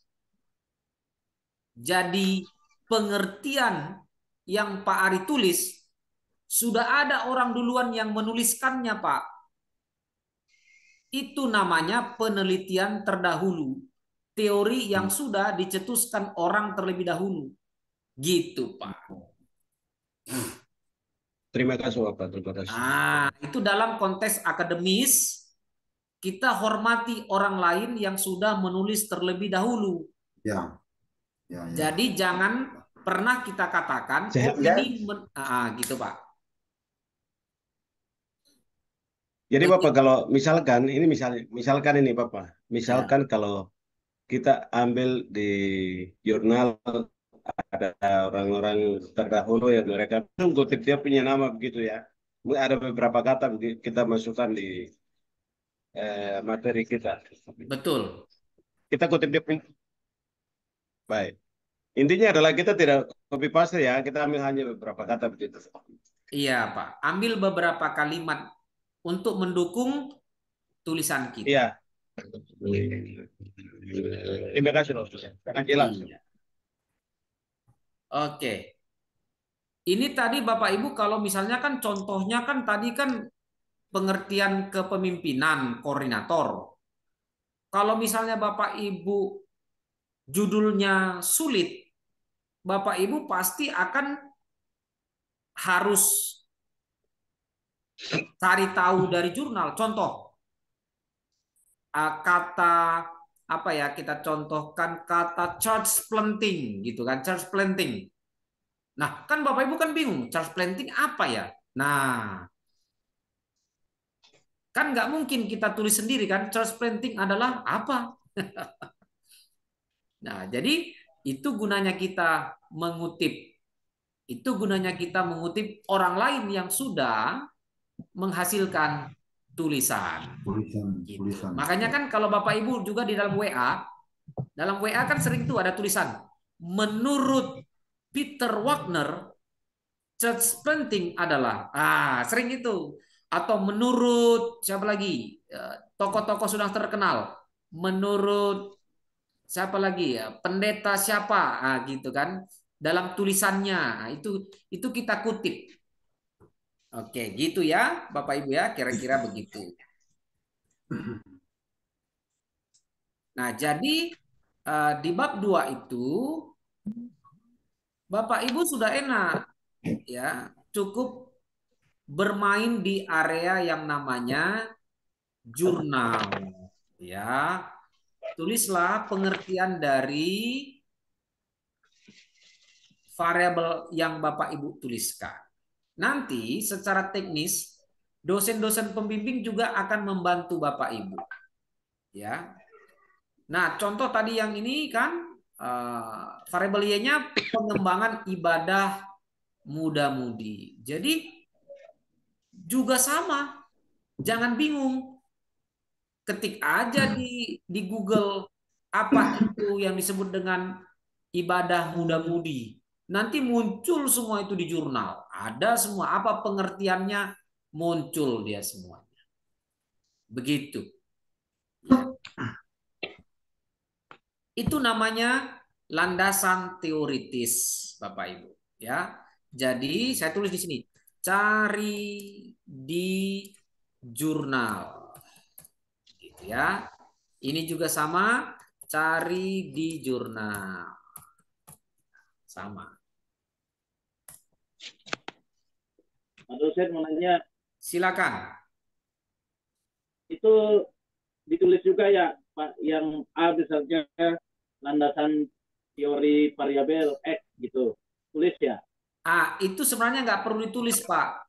Jadi pengertian yang Pak Ari tulis, sudah ada orang duluan yang menuliskannya, Pak. Itu namanya penelitian terdahulu. Teori yang sudah dicetuskan orang terlebih dahulu. Gitu, Pak. Terima kasih, Bapak. Terima kasih. Nah, itu dalam konteks akademis, kita hormati orang lain yang sudah menulis terlebih dahulu. Ya, ya, ya. Jadi jangan pernah kita katakan, Sehat, oh ya? ini gitu Pak. Jadi Bapak kalau misalkan ini misalkan ini Bapak, misalkan kalau kita ambil di jurnal ada orang-orang terdahulu yang mereka kutip dia punya nama begitu ya. Ada beberapa kata kita masukkan di materi kita. Betul. Kita kutip dia punya. Baik. Intinya adalah kita tidak copy paste ya, kita ambil hanya beberapa kata begitu. Iya Pak, ambil beberapa kalimat untuk mendukung tulisan kita. Iya. Terima kasih loh. Sangat jelas. Oke. Ini tadi Bapak Ibu kalau misalnya kan contohnya kan tadi kan pengertian kepemimpinan koordinator. Kalau misalnya Bapak Ibu judulnya sulit, Bapak Ibu pasti akan harus cari tahu dari jurnal. Contoh kata apa ya, kita contohkan kata charge planting gitu kan, charge planting. Nah, kan Bapak Ibu kan bingung, charge planting apa ya? Nah, kan nggak mungkin kita tulis sendiri kan, charge planting adalah apa? Nah, jadi itu gunanya kita mengutip. Itu gunanya kita mengutip orang lain yang sudah menghasilkan tulisan. Tulisan. Makanya kan kalau Bapak Ibu juga di dalam WA kan sering tuh ada tulisan, menurut Peter Wagner, church planting adalah, sering itu. Atau menurut siapa lagi, tokoh-tokoh sudah terkenal, menurut siapa lagi ya, pendeta siapa, gitu kan, dalam tulisannya. Itu kita kutip. Oke, gitu ya Bapak Ibu ya, kira-kira begitu. Nah, jadi di bab 2 itu Bapak Ibu sudah enak ya, cukup bermain di area yang namanya jurnal ya. Tulislah pengertian dari variabel yang Bapak Ibu tuliskan. Nanti secara teknis dosen-dosen pembimbing juga akan membantu Bapak Ibu. Ya. Nah, contoh tadi yang ini kan variabel Y-nya pengembangan ibadah muda-mudi. Jadi juga sama. Jangan bingung. Ketik aja di Google apa itu yang disebut dengan ibadah muda-mudi. Nanti muncul semua itu di jurnal. Ada semua apa pengertiannya, muncul dia semuanya. Begitu. Itu namanya landasan teoritis, Bapak Ibu, ya. Jadi saya tulis di sini, cari di jurnal. Gitu ya. Ini juga sama, cari di jurnal. Sama. Pak dosen mau nanya. Silakan. Itu ditulis juga ya Pak, yang A misalnya landasan teori variabel X gitu. Tulis ya? Itu sebenarnya nggak perlu ditulis, Pak.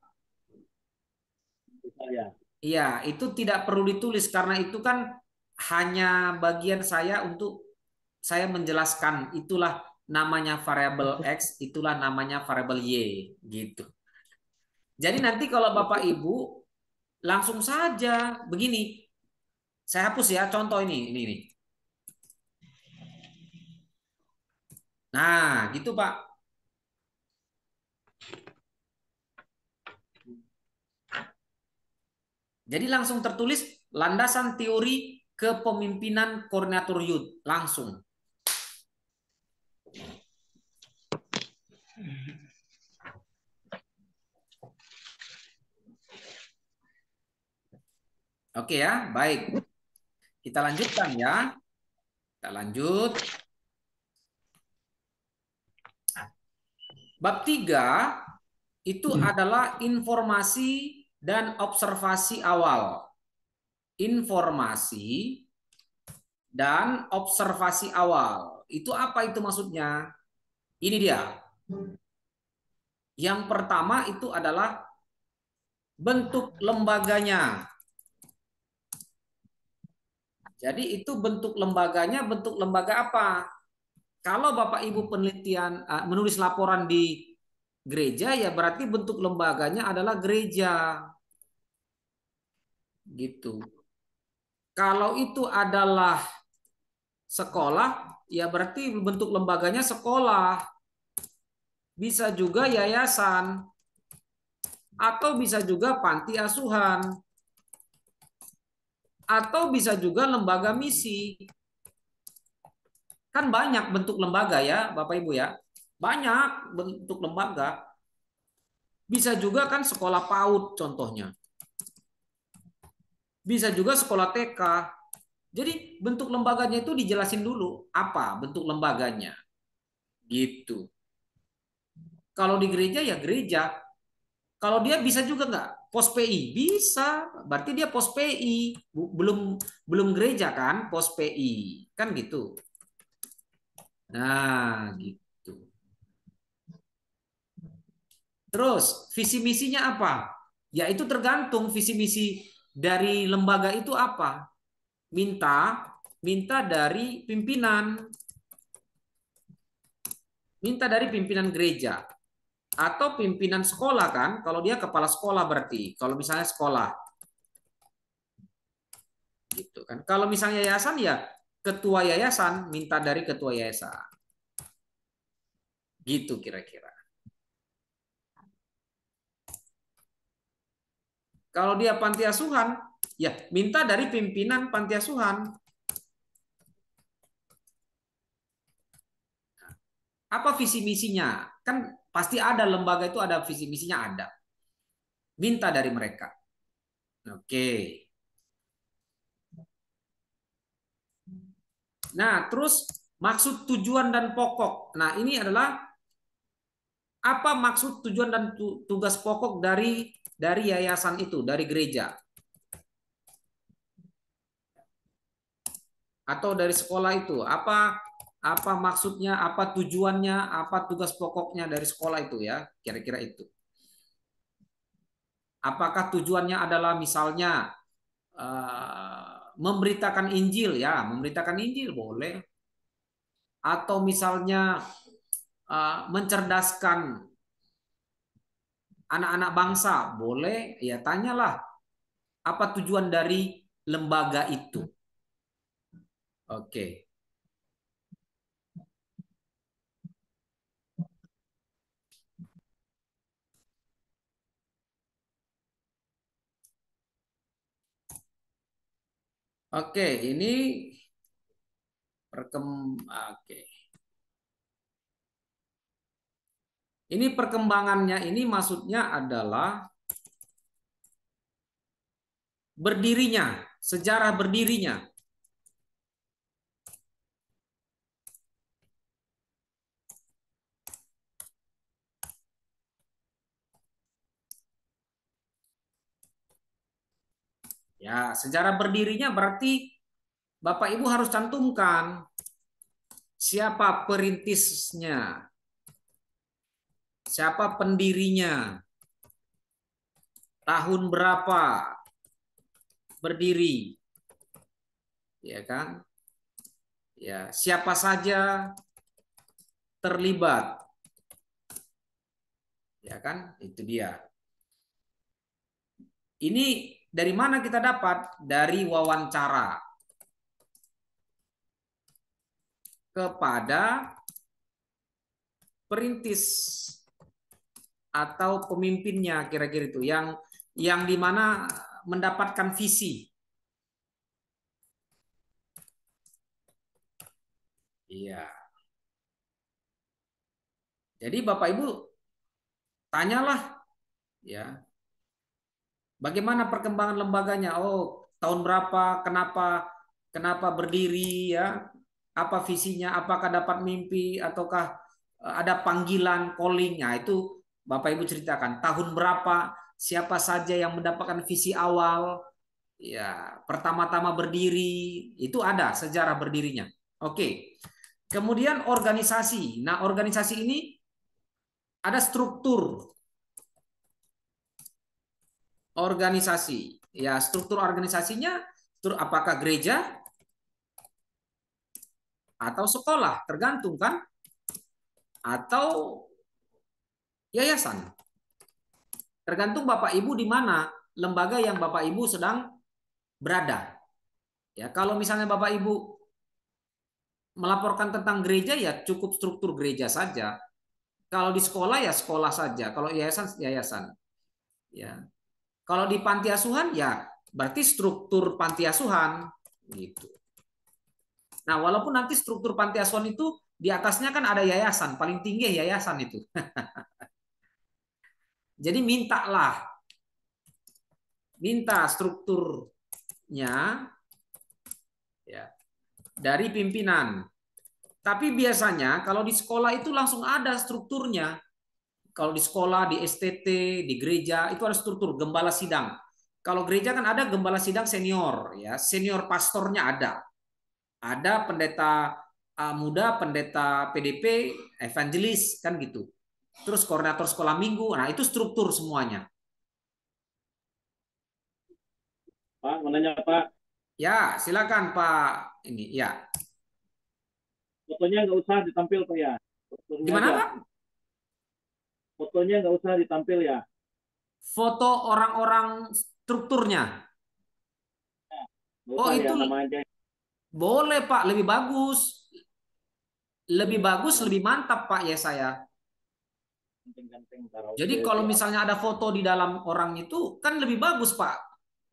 Iya, itu tidak perlu ditulis karena itu kan hanya bagian saya untuk saya menjelaskan itulah namanya variabel X, itulah namanya variabel Y gitu. Jadi nanti kalau Bapak Ibu langsung saja begini. Saya hapus ya contoh ini. Nah, gitu Pak. Jadi langsung tertulis landasan teori kepemimpinan koordinator youth. Langsung. Oke ya, baik. Kita lanjutkan ya. Kita lanjut. Bab 3 itu adalah informasi dan observasi awal. informasi dan observasi awal. Itu apa itu maksudnya? Ini dia. Yang pertama itu adalah bentuk lembaganya. Jadi itu bentuk lembaganya, bentuk lembaga apa? Kalau Bapak Ibu penelitian menulis laporan di gereja, ya berarti bentuk lembaganya adalah gereja. Gitu. Kalau itu adalah sekolah, ya berarti bentuk lembaganya sekolah. Bisa juga yayasan. Atau bisa juga panti asuhan. Atau bisa juga lembaga misi. Kan banyak bentuk lembaga ya, Bapak Ibu ya. Banyak bentuk lembaga. Bisa juga kan sekolah PAUD contohnya. Bisa juga sekolah TK. Jadi bentuk lembaganya itu dijelasin dulu apa bentuk lembaganya. Gitu. Kalau di gereja ya gereja. Kalau dia bisa juga nggak? Pos PI bisa. Berarti dia pos PI. Belum gereja kan? Pos PI. Kan gitu. Nah, gitu. Terus visi misinya apa? Ya itu tergantung visi misi dari lembaga itu apa. Minta dari pimpinan. Minta dari pimpinan gereja. Atau pimpinan sekolah kan. Kalau dia kepala sekolah berarti. Kalau misalnya sekolah. Gitu kan. Kalau misalnya yayasan ya ketua yayasan. Minta dari ketua yayasan. Gitu kira-kira. Kalau dia panti asuhan, ya minta dari pimpinan panti asuhan. Apa visi misinya? Kan pasti ada lembaga itu ada visi misinya ada. Minta dari mereka. Oke. Nah, terus maksud tujuan dan pokok. Nah, ini adalah apa maksud tujuan dan tugas pokok dari yayasan itu, dari gereja. Atau dari sekolah itu, apa maksudnya, apa tujuannya, apa tugas pokoknya dari sekolah itu ya, kira-kira itu. Apakah tujuannya adalah misalnya memberitakan Injil ya, memberitakan Injil boleh, atau misalnya mencerdaskan anak-anak bangsa boleh, ya tanyalah apa tujuan dari lembaga itu. Oke. Oke, ini oke. Ini perkembangannya ini maksudnya adalah berdirinya, sejarah berdirinya. Ya, sejarah berdirinya berarti Bapak Ibu harus cantumkan siapa perintisnya, siapa pendirinya, tahun berapa berdiri, ya kan? Ya, siapa saja terlibat, ya kan? Itu dia. Ini dari mana kita dapat? Dari wawancara kepada perintis atau pemimpinnya, kira-kira itu yang dimana mendapatkan visi. Iya. Jadi Bapak Ibu tanyalah ya. Bagaimana perkembangan lembaganya? Oh, tahun berapa? Kenapa berdiri ya? Apa visinya? Apakah dapat mimpi ataukah ada panggilan calling? Nah, itu Bapak Ibu ceritakan. Tahun berapa? Siapa saja yang mendapatkan visi awal? Ya, pertama-tama berdiri itu ada sejarah berdirinya. Oke. Kemudian organisasi. Nah, organisasi ini ada struktur organisasi. Ya, struktur organisasinya apakah gereja atau sekolah, tergantung kan? Atau yayasan. Tergantung Bapak Ibu di mana lembaga yang Bapak Ibu sedang berada. Ya, kalau misalnya Bapak Ibu melaporkan tentang gereja ya cukup struktur gereja saja. Kalau di sekolah ya sekolah saja. Kalau yayasan yayasan. Ya. Kalau di panti asuhan ya berarti struktur panti asuhan gitu. Nah, walaupun nanti struktur panti asuhan itu di atasnya kan ada yayasan, paling tinggi yayasan itu. Jadi minta strukturnya ya dari pimpinan. Tapi biasanya kalau di sekolah itu langsung ada strukturnya. Kalau di sekolah, di STT, di gereja itu ada struktur gembala sidang. Kalau gereja kan ada gembala sidang senior, ya senior pastornya ada. Ada pendeta muda, pendeta PDP, evangelis kan gitu. Terus koordinator sekolah minggu, nah itu struktur semuanya. Pak, mau nanya Pak. Ya, silakan Pak. Ini ya. Fotonya nggak usah ditampil Pak ya. Gimana Pak? Fotonya nggak usah ditampil ya. Foto orang-orang strukturnya. Oh itu boleh Pak, lebih bagus. Lebih bagus, lebih mantap Pak ya saya. Jadi kalau misalnya ada foto di dalam orang itu kan lebih bagus Pak.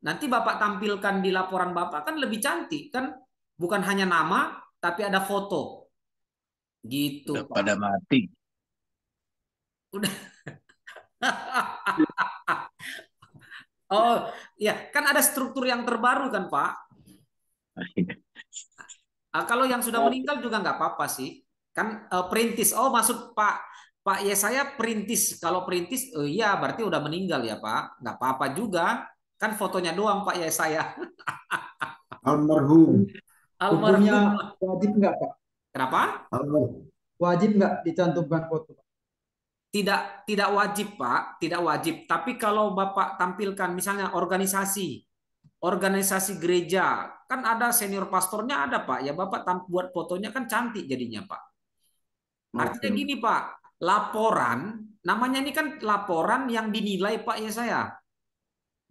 Nanti Bapak tampilkan di laporan Bapak kan lebih cantik kan. Bukan hanya nama tapi ada foto. Gitu udah Pak. pada mati. Udah. Oh, ya kan ada struktur yang terbaru kan Pak. Kalau yang sudah meninggal juga nggak apa-apa sih. Kan perintis. Oh, maksud Pak Yesaya perintis. Kalau perintis, oh iya berarti udah meninggal ya Pak. Nggak apa-apa juga. Kan fotonya doang Pak Yesaya. Almarhum. Hukumnya wajib nggak Pak? Kenapa? Wajib nggak dicantumkan foto Pak? Tidak wajib Pak, tidak wajib. Tapi kalau Bapak tampilkan misalnya organisasi gereja, kan ada senior pastornya ada Pak. Ya Bapak buat fotonya kan cantik jadinya Pak. Artinya gini Pak, laporan, namanya ini kan laporan yang dinilai Pak ya saya.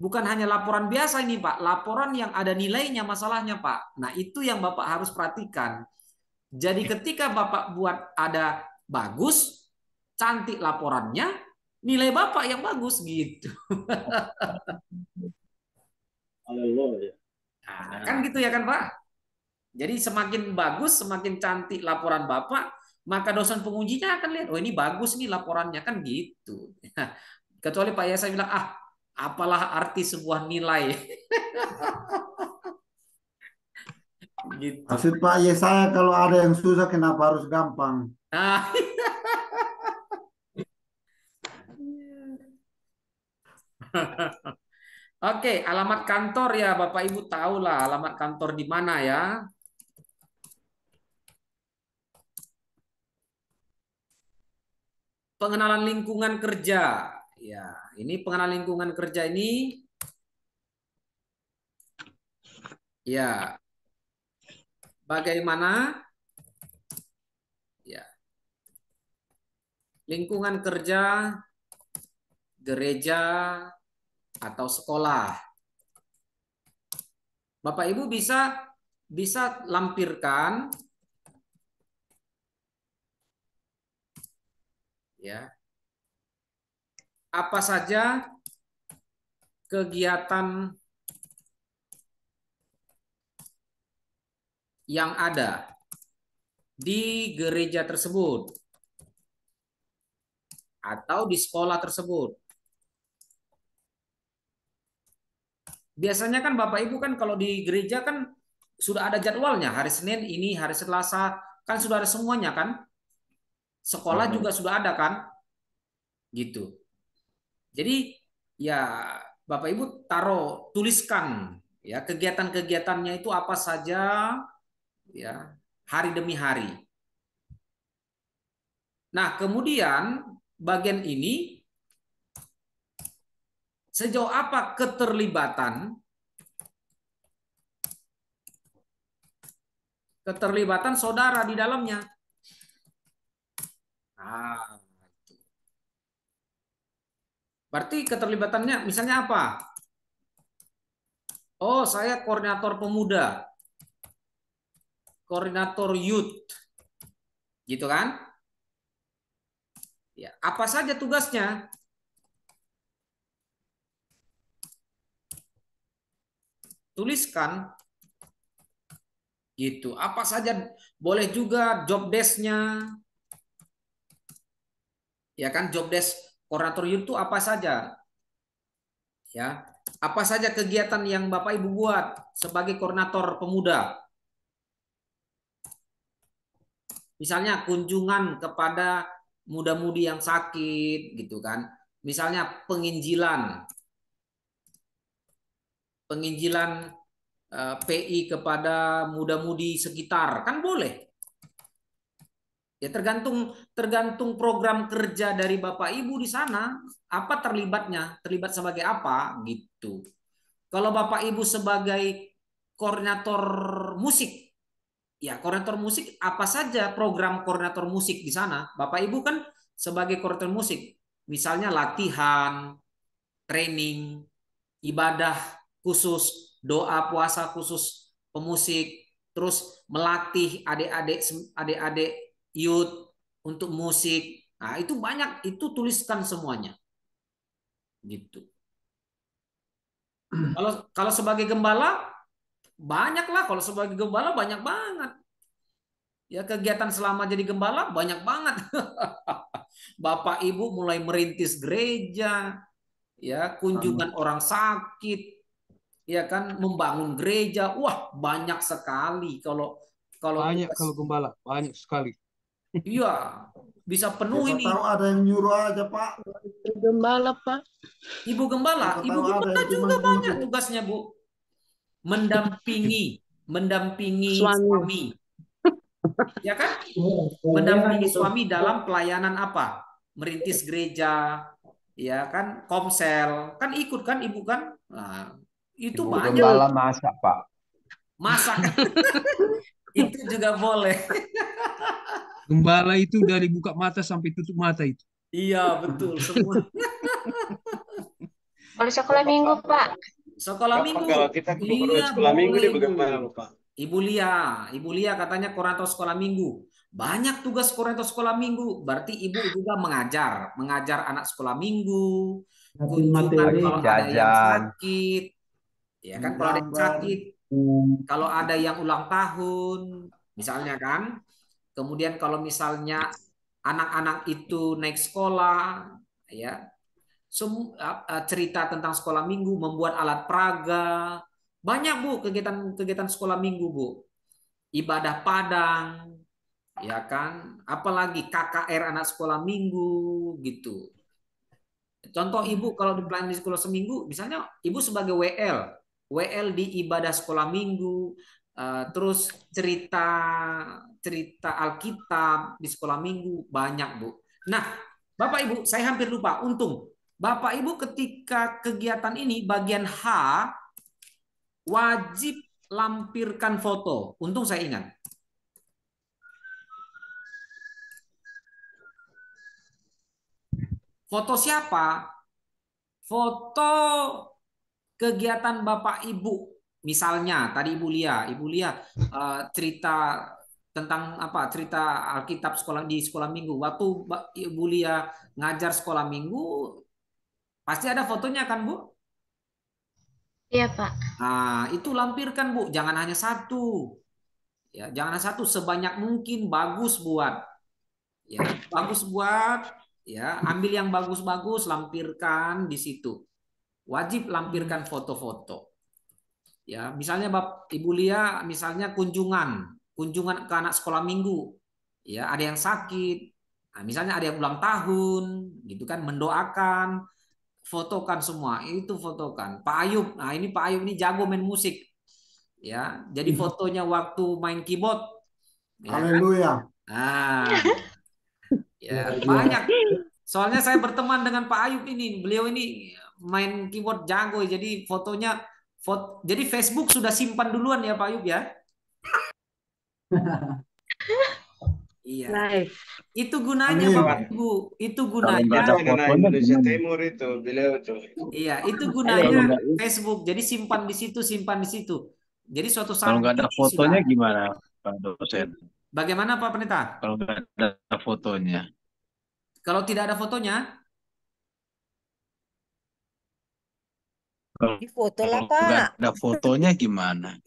Bukan hanya laporan biasa ini Pak, laporan yang ada nilainya masalahnya Pak. Nah itu yang Bapak harus perhatikan. Jadi ketika Bapak buat ada bagus, cantik laporannya, nilai Bapak yang bagus gitu. Haleluya. Nah, kan gitu ya kan Pak? Jadi semakin bagus, semakin cantik laporan Bapak, maka dosen pengujinya akan lihat, oh ini bagus nih laporannya kan gitu. Kecuali Pak Yesa bilang, apalah arti sebuah nilai. Gitu. Maksud Pak Yesaya kalau ada yang susah kenapa harus gampang? Oke, alamat kantor ya Bapak Ibu tahu lah alamat kantor di mana ya. Pengenalan lingkungan kerja. Ya, ini pengenalan lingkungan kerja ini ya. Bagaimana ya lingkungan kerja gereja atau sekolah. Bapak Ibu bisa lampirkan ya. Apa saja kegiatan yang ada di gereja tersebut atau di sekolah tersebut. Biasanya kan Bapak Ibu kan kalau di gereja kan sudah ada jadwalnya. Hari Senin ini, hari Selasa kan sudah ada semuanya kan. Sekolah juga sudah ada kan. Gitu. Jadi ya Bapak Ibu tuliskan Ya, kegiatan-kegiatannya itu apa saja, ya, hari demi hari. Nah, kemudian bagian ini sejauh apa keterlibatan saudara di dalamnya. Nah, berarti keterlibatannya misalnya apa? Oh, saya koordinator pemuda, koordinator youth, gitu kan? Ya, apa saja tugasnya? Tuliskan, gitu. Apa saja, boleh juga job desk-nya, ya kan? Job desk koordinator youth itu apa saja? Ya, apa saja kegiatan yang Bapak Ibu buat sebagai koordinator pemuda? Misalnya kunjungan kepada muda-mudi yang sakit, gitu kan? Misalnya penginjilan PI kepada muda-mudi sekitar, kan boleh. Ya tergantung program kerja dari Bapak Ibu di sana, apa terlibat sebagai apa gitu. Kalau Bapak Ibu sebagai koordinator musik, ya koordinator musik apa saja program koordinator musik di sana. Bapak Ibu kan sebagai koordinator musik, misalnya latihan, training, ibadah khusus, doa puasa khusus pemusik, terus melatih adik-adik youth untuk musik. Nah, itu banyak, itu tuliskan semuanya. Gitu. Kalau sebagai gembala banyak lah, kalau sebagai gembala banyak banget. Ya kegiatan selama jadi gembala banyak banget. Bapak Ibu mulai merintis gereja, ya kunjungan orang sakit, ya kan membangun gereja. Wah, banyak sekali kalau Banyak tugas. kalau gembala, banyak sekali. Iya, bisa penuh Siapa ini. tahu ada yang nyuruh aja, Pak. Gembala, Pak. Ibu gembala Siapa tahu ada yang cuma juga banyak nyuruh. tugasnya, Bu. Mendampingi suami. Ya kan? Mendampingi suami dalam pelayanan apa? Merintis gereja, ya kan? Komsel, kan ikut kan Ibu kan? Nah, itu Ibu banyak. gembala masak, Pak. Masak. Itu juga boleh. Gembala itu dari buka mata sampai tutup mata itu. Iya, betul semua. Kalau sekolah minggu, Pak. Sekolah Bapak, minggu. kalau kita guru Iya, sekolah minggu boleh, ini bagaimana, Bu. Pak? Ibu Lia katanya koordinator sekolah minggu. Banyak tugas koordinator sekolah minggu. Berarti Ibu juga mengajar anak sekolah minggu, kunjungan materi, kalau ada yang jajan. sakit, ya kan kalau ada yang sakit, kalau ada yang ulang tahun, misalnya kan. Kemudian kalau misalnya anak-anak itu naik sekolah, ya cerita tentang sekolah minggu, membuat alat praga, banyak Bu kegiatan sekolah minggu Bu. Ibadah Padang, ya kan, apalagi KKR anak sekolah minggu gitu. Contoh Ibu kalau di pelayanan di sekolah seminggu, misalnya Ibu sebagai WL di ibadah sekolah minggu, terus cerita Alkitab di sekolah minggu banyak Bu. Nah, Bapak Ibu, saya hampir lupa. Untung Bapak Ibu ketika kegiatan ini bagian H wajib lampirkan foto. Untung saya ingat. Foto siapa? Foto kegiatan Bapak Ibu. Misalnya tadi Ibu Lia cerita tentang apa? Cerita Alkitab di sekolah minggu. Waktu Ibu Lia ngajar sekolah minggu, pasti ada fotonya kan, Bu? Iya, Pak. Nah, itu lampirkan, Bu. Jangan hanya satu. Ya, jangan hanya satu, sebanyak mungkin bagus buat. Ya, bagus buat, ya, ambil yang bagus-bagus, lampirkan di situ. Wajib lampirkan foto-foto. Ya, misalnya Ibu Lia misalnya kunjungan ke anak sekolah minggu. Ya, ada yang sakit. Nah, misalnya ada yang ulang tahun, gitu kan, mendoakan, fotokan semua, itu fotokan. Pak Ayub, nah ini Pak Ayub ini jago main musik, ya. Jadi fotonya waktu main keyboard, ya kan? Haleluya. Ah, ya banyak. Soalnya saya berteman dengan Pak Ayub ini, beliau ini main keyboard jago, jadi fotonya, jadi Facebook sudah simpan duluan ya Pak Ayub ya. Iya. Nice. Itu gunanya Amin. Bapak Ibu, itu Kalau nggak gunanya. ada Karena fotonya Indonesia gimana? Timur itu beliau itu. Iya, itu Kalau gunanya nggak Facebook. Jadi simpan di situ, simpan di situ. Jadi suatu kalau saat nggak ada nanti fotonya sudah. gimana, Pak dosen? Bagaimana Pak Pendeta? Kalau nggak ada fotonya, Kalau tidak ada fotonya, kalau Di foto lah, Pak. nggak ada fotonya gimana?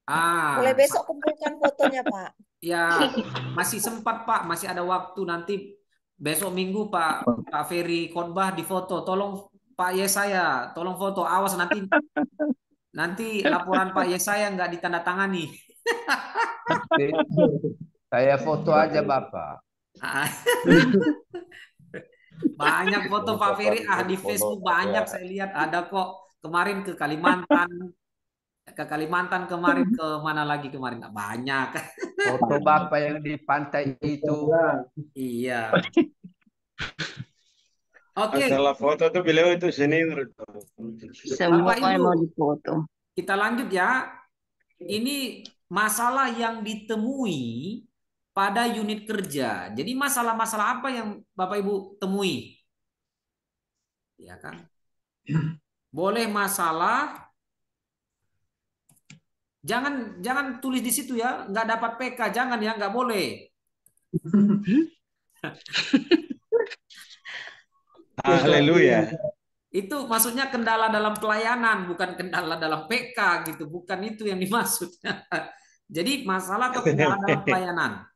Mulai ah, besok kumpulkan fotonya, Pak. ya masih sempat Pak, masih ada waktu nanti besok Minggu Pak Ferry khotbah di foto. Tolong Pak Yesaya, tolong foto. Awas nanti laporan Pak Yesaya nggak ditandatangani. Saya foto aja Bapak. Ah, banyak foto Pak Ferry di Facebook banyak saya lihat ada kok. Kemarin ke Kalimantan kemarin, ke mana lagi kemarin? Banyak. Foto Bapak yang di pantai itu. Iya. Oke, Masalah foto tuh beliau itu senior. Semua Bapak Ibu, mau difoto. kita lanjut ya. Ini masalah yang ditemui pada unit kerja. Jadi masalah-masalah apa yang Bapak Ibu temui? Ya kan? Boleh masalah. Jangan tulis di situ ya, nggak dapat PK, jangan ya, nggak boleh. Haleluya. Itu maksudnya kendala dalam pelayanan, bukan kendala dalam PK gitu, bukan itu yang dimaksud. Jadi masalah atau kendala dalam pelayanan.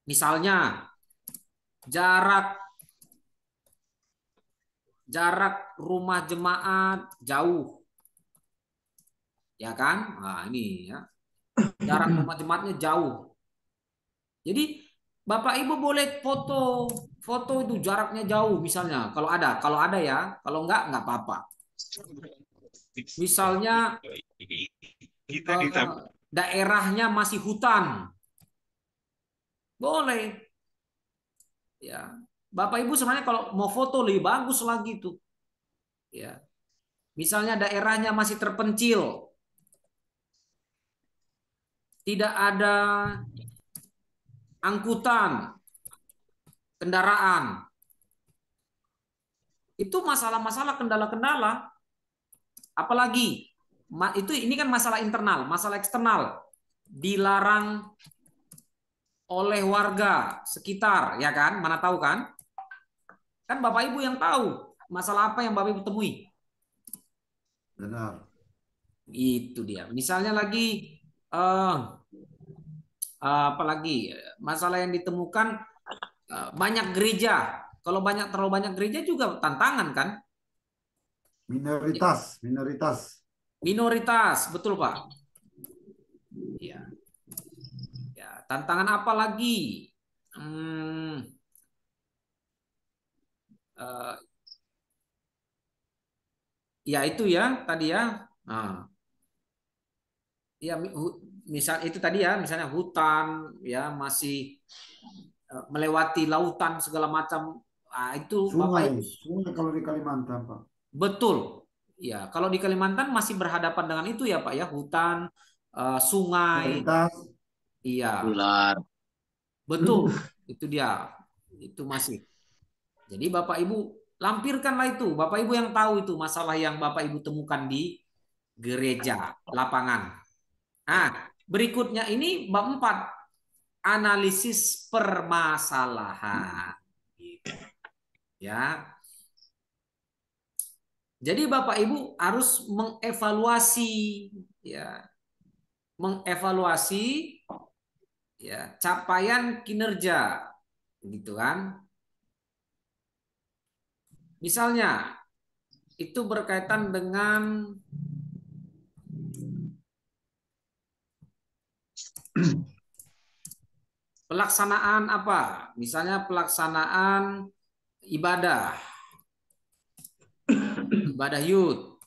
Misalnya jarak rumah jemaat jauh. Ya kan? Nah, ini ya. Jarak rumah jemaatnya jauh. Jadi Bapak Ibu boleh foto itu jaraknya jauh misalnya, kalau ada ya, kalau nggak apa-apa. Misalnya daerahnya masih hutan, boleh. Ya, Bapak Ibu sebenarnya kalau mau foto lebih bagus lagi tuh. Ya, misalnya daerahnya masih terpencil, tidak ada angkutan kendaraan. Itu masalah-masalah, kendala-kendala. Apalagi ini kan masalah internal, masalah eksternal dilarang oleh warga sekitar, ya kan? Mana tahu kan? Kan Bapak Ibu yang tahu masalah apa yang Bapak Ibu temui. Benar. Itu dia. Misalnya lagi apalagi masalah yang ditemukan banyak gereja. Kalau terlalu banyak gereja juga tantangan kan? Minoritas, betul Pak. Ya. Ya, tantangan apa lagi? Ya itu ya tadi ya. Nah, ya misal itu tadi ya, misalnya hutan ya masih melewati lautan segala macam. Nah, itu sungai kalau di Kalimantan Pak. Betul. Ya, kalau di Kalimantan masih berhadapan dengan itu ya Pak ya, hutan, sungai. Iya. Ular. Betul. Itu dia. Itu masih. Jadi Bapak Ibu lampirkanlah itu. Bapak Ibu yang tahu itu masalah yang Bapak Ibu temukan di gereja, lapangan. Nah, berikutnya ini bab 4. Analisis permasalahan. Ya. Jadi Bapak Ibu harus mengevaluasi ya. Mengevaluasi ya capaian kinerja gitu kan. Misalnya itu berkaitan dengan pelaksanaan apa? Misalnya pelaksanaan ibadah. Ibadah Yud.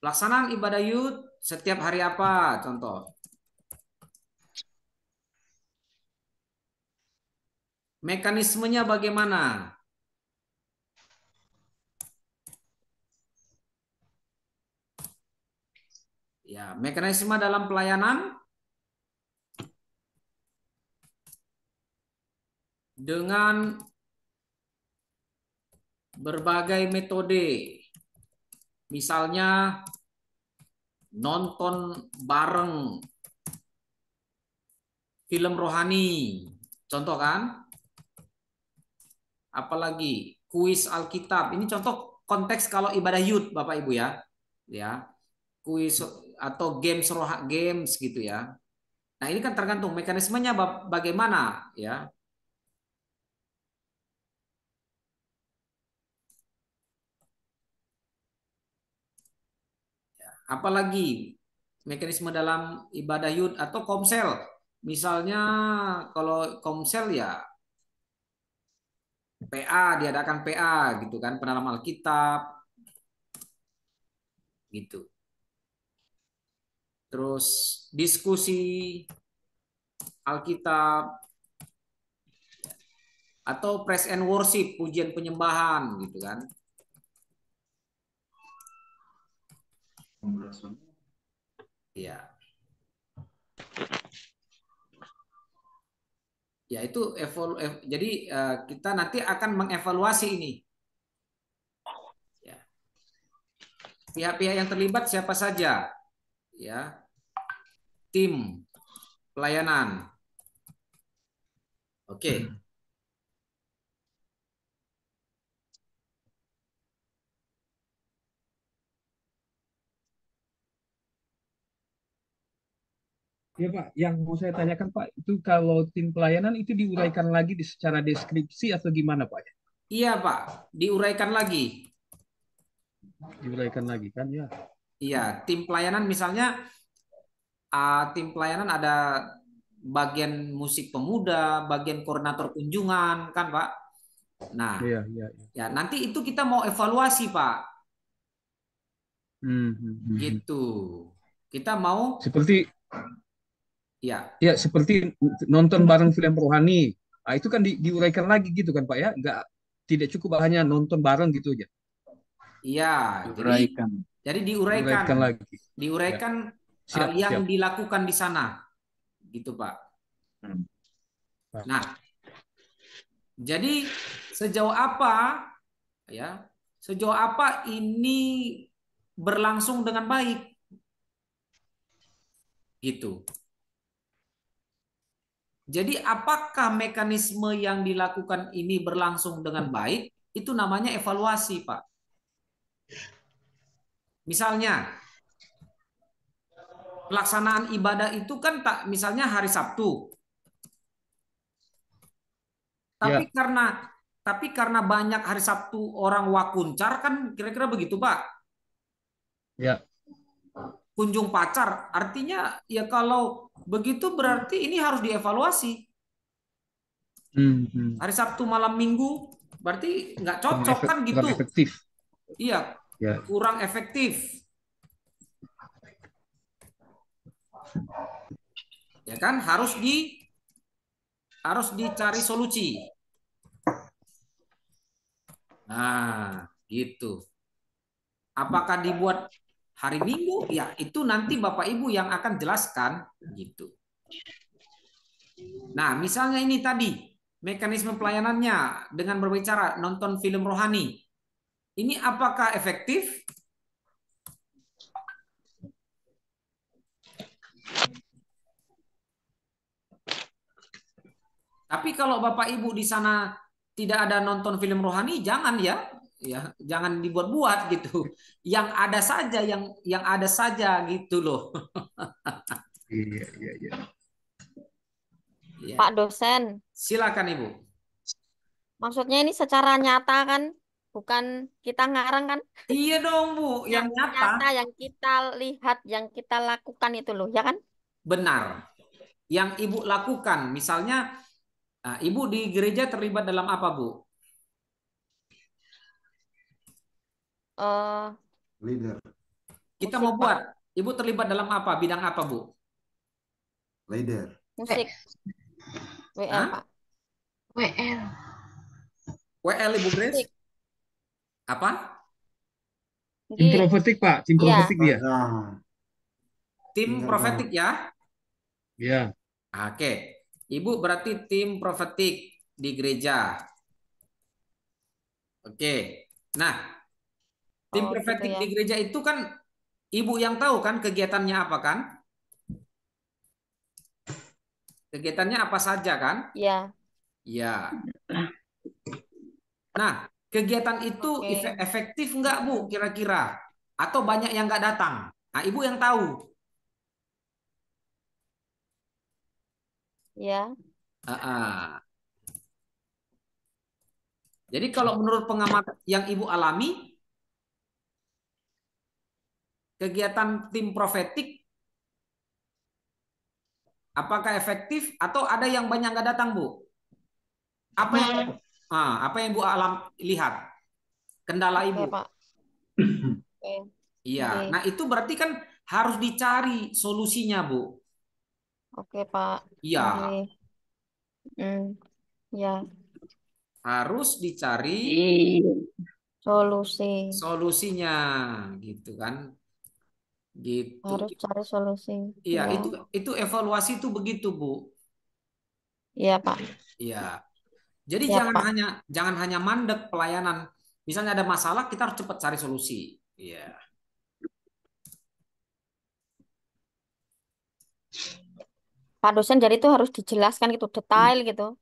Pelaksanaan ibadah Yud setiap hari apa? Contoh. Mekanismenya bagaimana? Ya, mekanisme dalam pelayanan dengan berbagai metode. Misalnya nonton bareng film rohani. Contoh kan? Apalagi kuis Alkitab. Ini contoh konteks kalau ibadah Yud, Bapak Ibu ya. Ya. Kuis atau games gitu ya. Nah, ini kan tergantung mekanismenya bagaimana ya. Apalagi mekanisme dalam ibadah Yud atau komsel. Misalnya kalau komsel ya PA, diadakan PA gitu kan, penalam Alkitab gitu. Terus diskusi Alkitab atau praise and worship, pujian penyembahan gitu kan. Ya. Ya itu jadi kita nanti akan mengevaluasi ini. Ya. Pihak-pihak yang terlibat siapa saja? Ya. Tim pelayanan. Oke. Ya Pak, yang mau saya tanyakan Pak, itu kalau tim pelayanan itu diuraikan lagi secara deskripsi atau gimana Pak? Iya Pak, diuraikan lagi. Diuraikan lagi kan ya? Iya, tim pelayanan misalnya tim pelayanan ada bagian musik pemuda, bagian koordinator kunjungan kan Pak. Nah, ya nanti itu kita mau evaluasi Pak. Gitu. Kita mau seperti ya. Ya, seperti nonton bareng film rohani. Nah, itu kan diuraikan lagi gitu kan Pak ya? Tidak cukup hanya nonton bareng gitu aja. Iya, jadi diuraikan lagi. Diuraikan Ya. yang dilakukan di sana. Gitu, Pak. Nah, jadi sejauh apa ya? Sejauh apa ini berlangsung dengan baik? Gitu. Jadi apakah mekanisme yang dilakukan ini berlangsung dengan baik? Itu namanya evaluasi, Pak. Misalnya pelaksanaan ibadah itu kan misalnya hari Sabtu. Tapi karena banyak hari Sabtu orang wakuncar kan kira-kira begitu, Pak. Ya. Kunjung pacar, artinya ya kalau begitu berarti ini harus dievaluasi. Hari Sabtu malam Minggu berarti nggak cocok kan gitu. Kurang efektif. Iya, ya. Kurang efektif. Ya kan harus dicari solusi. Nah, gitu. Apakah dibuat hari Minggu? Ya, itu nanti Bapak Ibu yang akan jelaskan gitu. Nah, misalnya ini tadi mekanisme pelayanannya dengan berbicara nonton film rohani. Ini apakah efektif? Tapi kalau Bapak Ibu di sana tidak ada nonton film rohani, jangan ya, jangan dibuat-buat gitu. Yang ada saja, yang ada saja gitu loh. Iya. Ya. Pak dosen. Silakan Ibu. Maksudnya ini secara nyata kan, bukan kita ngarang kan? Iya dong Bu, yang nyata. Yang kita lihat, yang kita lakukan itu loh, ya kan? Benar. Yang Ibu lakukan, misalnya Ibu di gereja terlibat dalam apa Bu? eh Leader. Kita musik, mau Pak. buat. Ibu terlibat dalam apa? Bidang apa, Bu? Leader. Musik. WL, Hah? Pak. WL. WL, Ibu Grace? Musik. Apa? Tim Gi. profetik, Pak. Tim Iya. profetik dia. Nah, Tim tinggal profetik ya? Ya. Oke. Ibu berarti tim profetik di gereja. Oke. Nah, tim Oh, gitu profetik ya. di gereja itu kan ibu yang tahu kan kegiatannya apa kan? Kegiatannya apa saja kan? Iya. Ya. Nah, kegiatan itu Oke. efektif nggak, Bu, kira-kira? Atau banyak yang nggak datang? Nah, Ibu yang tahu. Ya. Jadi kalau menurut pengamat yang Ibu alami, kegiatan tim profetik apakah efektif atau ada yang banyak nggak datang, Bu? Apa yang Ibu lihat? Kendala Oke, Ibu? Pak. Oke. Iya. Oke. Nah, itu berarti kan harus dicari solusinya, Bu. Oke, Pak. Iya. Oke. Ya. Harus dicari Solusi. solusinya, gitu kan? Gitu. Harus cari solusi. Iya, Ya. itu evaluasi itu begitu, Bu. Iya, Pak. Iya. Jadi Ya, Pak. jangan hanya mandek pelayanan. Misalnya ada masalah, kita harus cepat cari solusi. Iya. Pak dosen, jadi itu harus dijelaskan gitu, detail gitu.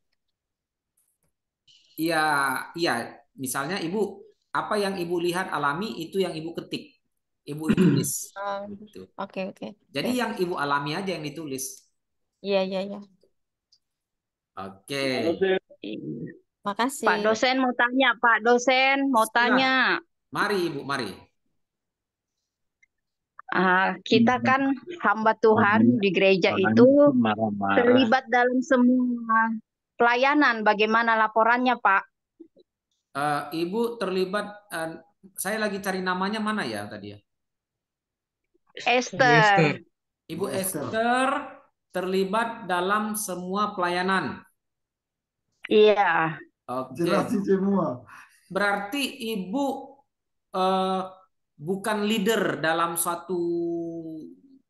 Iya, iya. Misalnya Ibu, apa yang Ibu lihat alami itu yang Ibu ketik. Ibu tulis. Gitu. Oke. Jadi yang Ibu alami aja yang ditulis. Iya. Oke. Makasih. Pak dosen mau tanya, Pak dosen mau tanya. Mari Ibu, mari. Kita kan hamba Tuhan di gereja itu terlibat dalam semua pelayanan. Bagaimana laporannya, Pak? Ibu terlibat, saya lagi cari namanya mana ya tadi ya? Esther. Ibu Esther terlibat dalam semua pelayanan. Iya. Oke. Jelasin semua. Berarti Ibu bukan leader dalam suatu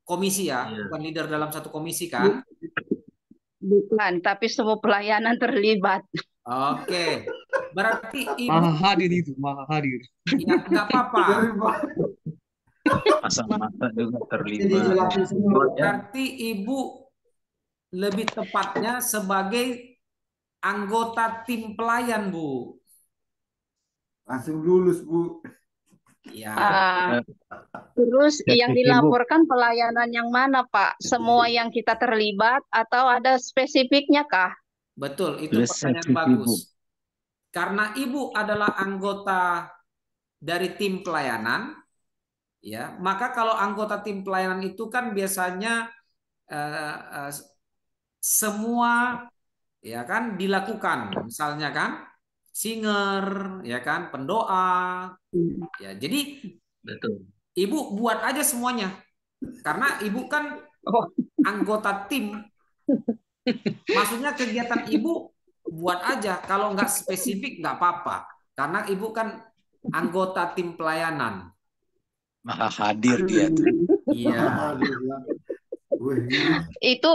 komisi ya? Bukan leader dalam satu komisi kan? Bukan, tapi semua pelayanan terlibat. Oke. Berarti Ibu Maha hadir. Ya, nggak apa-apa. Masa-masa juga terlibat. Berarti Ibu lebih tepatnya sebagai anggota tim pelayan, Bu. Langsung lulus, Bu. Ya. Terus yang dilaporkan pelayanan yang mana, Pak? Semua yang kita terlibat atau ada spesifiknya kah? Betul, itu pertanyaan bagus. Karena Ibu adalah anggota dari tim pelayanan, ya, maka kalau anggota tim pelayanan itu kan biasanya semua ya kan dilakukan, misalnya kan singer, ya kan pendoa, ya jadi betul. Ibu buat aja semuanya, karena Ibu kan anggota tim. Maksudnya kegiatan Ibu buat aja, kalau nggak spesifik nggak apa-apa, karena Ibu kan anggota tim pelayanan. Maha hadir dia tuh. Iya. Itu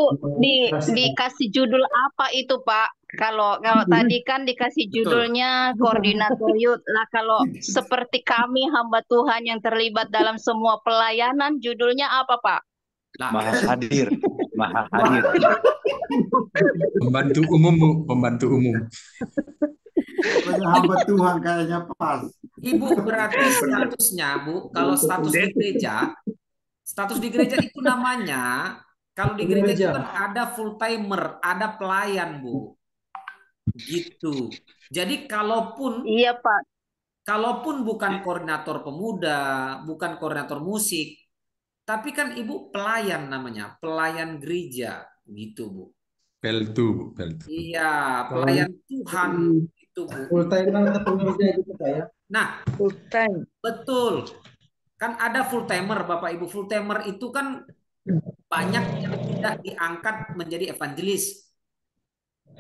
dikasih judul apa itu, Pak? Kalau tadi kan dikasih judulnya koordinator youth. Lah kalau seperti kami hamba Tuhan yang terlibat dalam semua pelayanan, judulnya apa, Pak? Maha hadir. Maha hadir. Pembantu umum, Bu. Pembantu umum. Hamba Tuhan kayaknya pas. Ibu berarti statusnya, Bu, kalau status di gereja itu namanya, kalau di gereja itu kan ada full timer, ada pelayan, Bu. Gitu. Jadi kalaupun iya, Pak. Kalaupun bukan koordinator pemuda, bukan koordinator musik, tapi kan Ibu pelayan namanya, pelayan gereja, gitu, Bu. Peltu. Iya, pelayan Tuhan. Gitu, Bu. Full timer atau pengerja gitu Pak ya. Nah, Full time. betul. Kan ada full timer, Bapak Ibu. Full timer itu kan banyak yang tidak diangkat menjadi evangelis.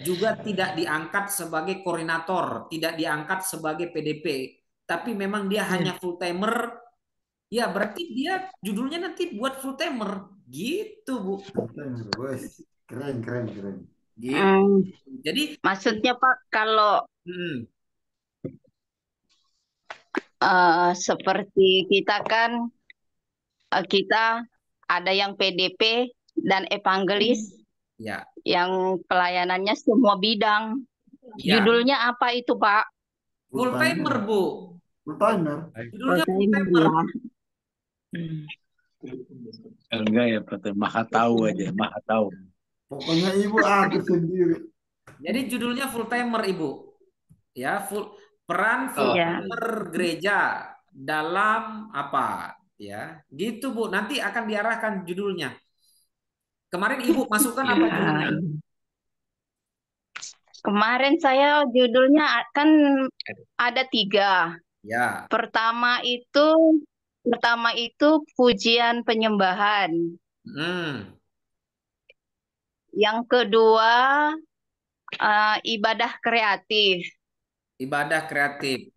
Juga tidak diangkat sebagai koordinator, tidak diangkat sebagai PDP. Tapi memang dia hanya full timer. Ya, berarti dia judulnya nanti buat full timer. Gitu, Bu. Wes, keren. Gitu. Jadi Maksudnya Pak, kalau seperti kita kan, kita ada yang PDP dan evangelis ya, yang pelayanannya semua bidang. ya. Judulnya apa itu Pak? Full timer, Bu. Full timer. Judulnya full timer. Enggak ya, Pak. Maha tahu aja, maha tahu. Pokoknya Ibu aku sendiri. Jadi judulnya full timer, Ibu. Ya, peran full timer gereja dalam apa? Ya, gitu, Bu. Nanti akan diarahkan judulnya. Kemarin Ibu masukkan apa judulnya? Kemarin saya judulnya kan ada 3. Ya. Pertama itu pujian penyembahan. Yang kedua ibadah kreatif. Ibadah kreatif.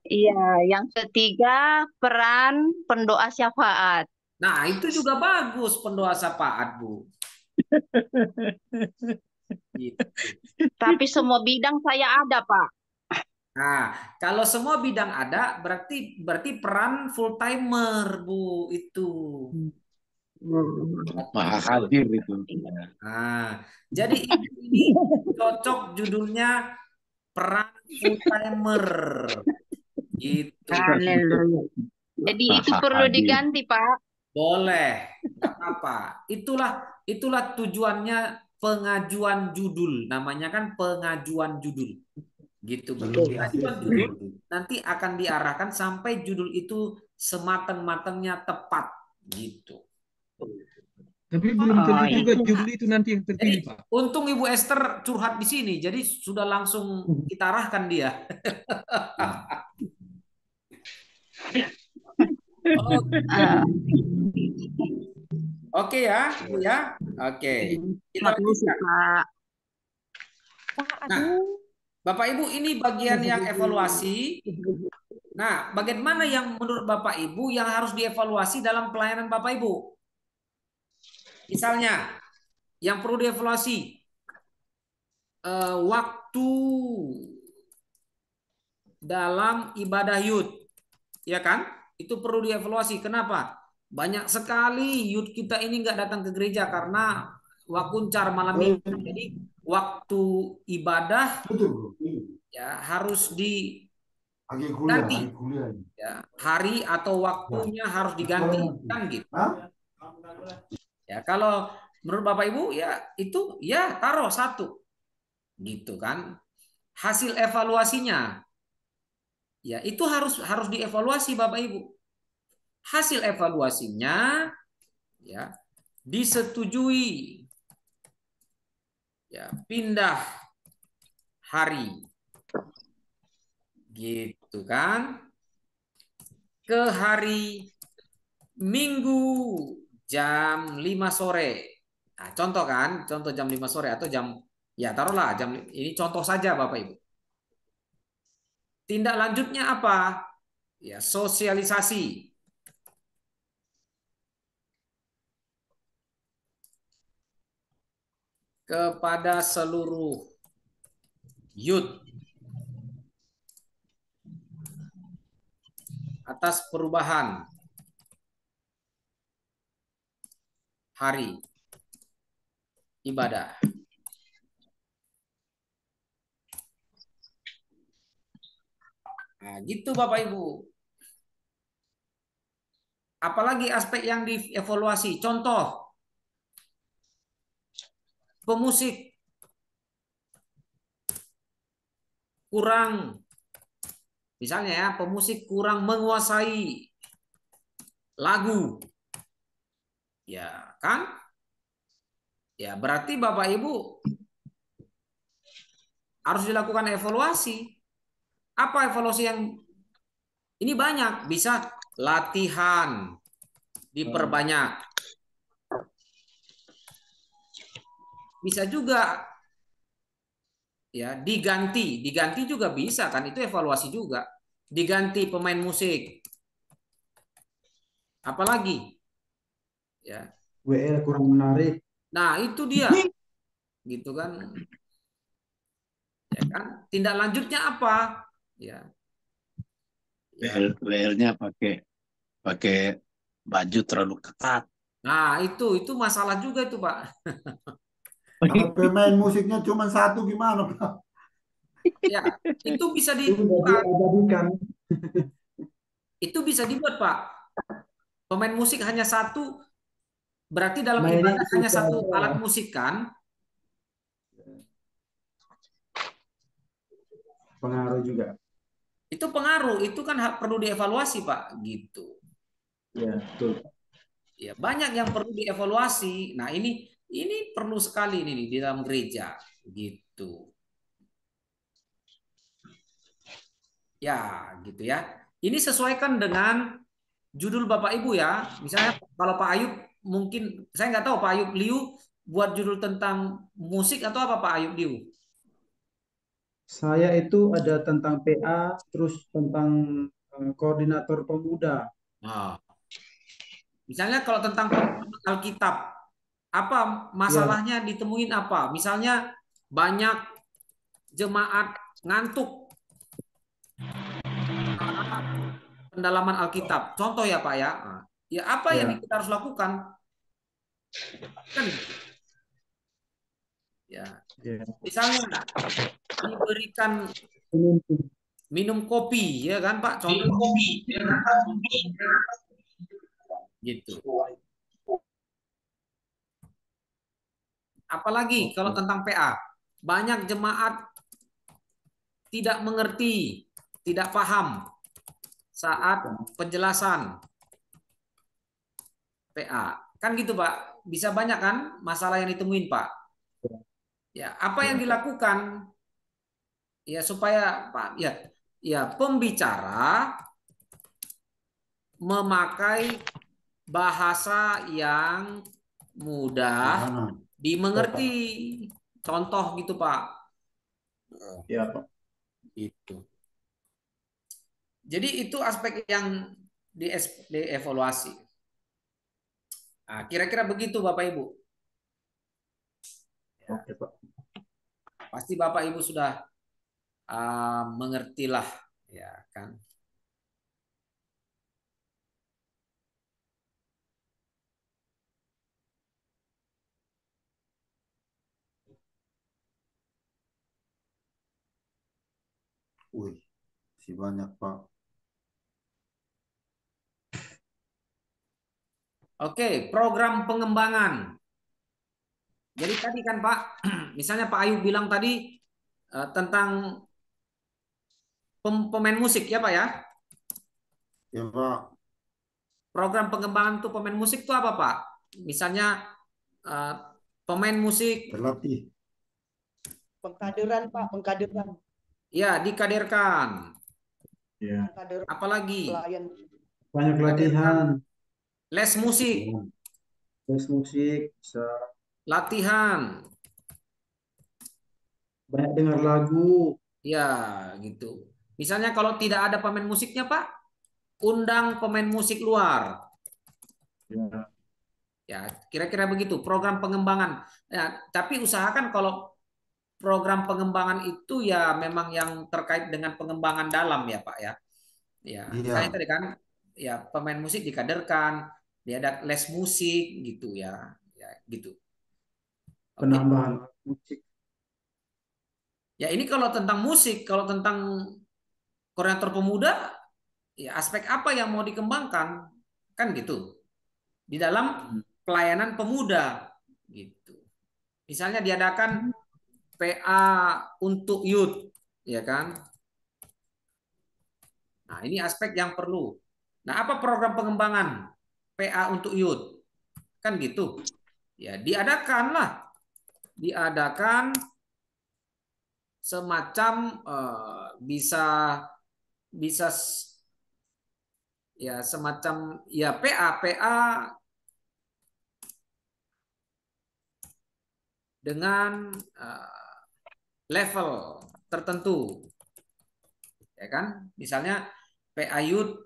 Iya, yang ketiga peran pendoa syafaat. Nah, itu juga bagus pendoa syafaat, Bu. Gitu. Tapi semua bidang saya ada, Pak. Nah, kalau semua bidang ada, berarti peran full timer, Bu, itu. Maha hadir itu. Nah, jadi ini cocok judulnya peran full timer. Gitu. Haleluya. Jadi itu perlu diganti, Pak. Boleh, nggak apa-apa. Itulah tujuannya pengajuan judul. Namanya kan pengajuan judul. Gitu. Pengajuan judul nanti akan diarahkan sampai judul itu sematang-matangnya tepat. Gitu. Tapi belum tentu juga judul itu nanti yang terpilih, Pak. Untung Ibu Esther curhat di sini, jadi sudah langsung kita arahkan dia. Oke ya, Bu ya. Oke. Kita lanjutkan. Nah, Bapak Ibu, ini bagian yang evaluasi. Nah, bagaimana yang menurut Bapak Ibu yang harus dievaluasi dalam pelayanan Bapak Ibu? Misalnya, yang perlu dievaluasi waktu dalam ibadah youth, ya kan? Itu perlu dievaluasi. Kenapa? Banyak sekali youth kita ini nggak datang ke gereja karena wakuncar malam minggu. Jadi waktu ibadah ya harus diganti. Ya, hari atau waktunya harus diganti, kan gitu. Ya, kalau menurut Bapak Ibu ya itu ya taruh 1. Gitu kan. Hasil evaluasinya ya itu harus dievaluasi Bapak Ibu. Hasil evaluasinya ya disetujui ya pindah hari. Gitu kan. Ke hari Minggu jam 5 sore. Nah, contoh kan, contoh jam 5 sore atau ya taruhlah jam ini contoh saja Bapak Ibu. Tindak lanjutnya apa? Ya, sosialisasi. Kepada seluruh youth atas perubahan hari ibadah. Nah, gitu Bapak Ibu. Apalagi aspek yang dievaluasi. Contoh, pemusik kurang, misalnya ya, pemusik kurang menguasai lagu. Ya, kan? Ya, berarti Bapak Ibu harus dilakukan evaluasi. Apa evaluasi yang ini banyak? Bisa latihan, diperbanyak. Bisa juga ya diganti juga bisa kan, itu evaluasi juga. Diganti pemain musik. Apalagi ya. WL kurang menarik. Nah, itu dia. Gitu kan. Ya kan? Tindak lanjutnya apa? Ya. WL-nya pakai baju terlalu ketat. Nah, itu masalah juga itu, Pak. Kalau pemain musiknya cuma satu gimana, Pak? Ya, itu bisa itu bisa dibuat, Pak. Pemain musik hanya satu, berarti dalam ibadah hanya satu alat musik kan? Pengaruh juga. Itu pengaruh, itu kan perlu dievaluasi, Pak, gitu. Ya, betul. Ya, banyak yang perlu dievaluasi. Nah, ini perlu sekali ini di dalam gereja, gitu. Ya, gitu ya. Ini sesuaikan dengan judul Bapak Ibu ya. Misalnya kalau Pak Ayub mungkin saya nggak tahu Pak Ayub Liu buat judul tentang musik atau apa Pak Ayub Liu? Saya itu ada tentang PA, terus tentang koordinator pemuda. Nah, misalnya kalau tentang Alkitab, apa masalahnya ditemuin apa? Misalnya banyak jemaat ngantuk pendalaman Alkitab. Contoh ya Pak ya. Ya apa yang kita harus lakukan? Kan ya. Misalnya diberikan minum kopi ya kan Pak, contoh kopi gitu. Apalagi kalau tentang PA, banyak jemaat tidak mengerti, tidak paham saat penjelasan PA. Kan gitu Pak, bisa banyak kan masalah yang ditemuin Pak. Ya, apa yang dilakukan ya supaya Pak ya pembicara memakai bahasa yang mudah dimengerti. Contoh gitu Pak. Ya Pak. Itu. Jadi itu aspek yang dievaluasi. Nah, kira-kira begitu Bapak Ibu. Ya. Oke Pak. Pasti Bapak Ibu sudah mengertilah, ya kan. Wih, masih banyak Pak. Oke, program pengembangan. Jadi tadi kan Pak, misalnya Pak Ayub bilang tadi tentang pemain musik ya Pak ya? Ya Pak. Program pengembangan tuh pemain musik tuh apa Pak? Misalnya pemain musik berlatih. Pengkaderan Pak, pengkaderan. Ya, dikaderkan. Ya. Apalagi? Banyak latihan. Les musik. Les musik bisa. Latihan. Banyak dengar lagu. Ya, gitu. Misalnya kalau tidak ada pemain musiknya, Pak, undang pemain musik luar. Ya. Ya, kira-kira begitu. Program pengembangan. Ya, tapi usahakan kalau program pengembangan itu ya memang yang terkait dengan pengembangan dalam ya, Pak ya. Ya, misalnya tadi kan, ya pemain musik dikaderkan, dia ada les musik gitu ya, ya gitu. Penambahan musik. Ya ini kalau tentang musik, kalau tentang koordinator pemuda, ya aspek apa yang mau dikembangkan, kan gitu. Di dalam pelayanan pemuda, gitu. Misalnya diadakan PA untuk youth, ya kan? Nah ini aspek yang perlu. Nah apa program pengembangan PA untuk youth? Kan gitu. Ya diadakan semacam bisa bisa ya semacam ya PA dengan level tertentu, ya kan? Misalnya PA Youth,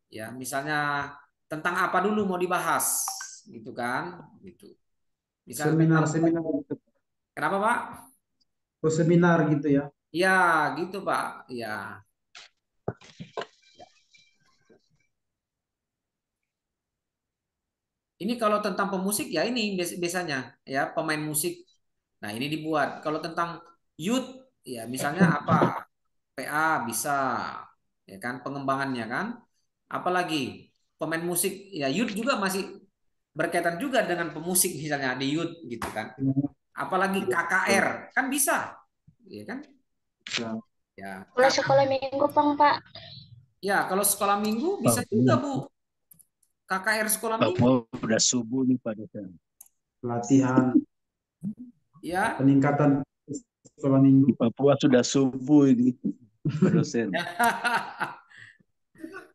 ya misalnya tentang apa dulu mau dibahas, gitu kan? Gitu. Misalnya Seminar gitu. kenapa Pak? Oh, seminar gitu ya. Ya gitu Pak, ya. Ini kalau tentang pemusik ya ini biasanya ya pemain musik. Nah ini dibuat. Kalau tentang youth ya misalnya apa PA bisa ya kan pengembangannya kan. Apalagi pemain musik ya youth juga masih berkaitan juga dengan pemusik misalnya di youth gitu kan. Apalagi KKR kan bisa, ya kan? Ya. Kalau sekolah minggu Pak. Ya kalau sekolah minggu bisa juga Bu. KKR sekolah minggu. Udah subuh nih Pak dosen. Pelatihan. Ya. Peningkatan sekolah minggu. Di Papua sudah subuh ini Pak dosen.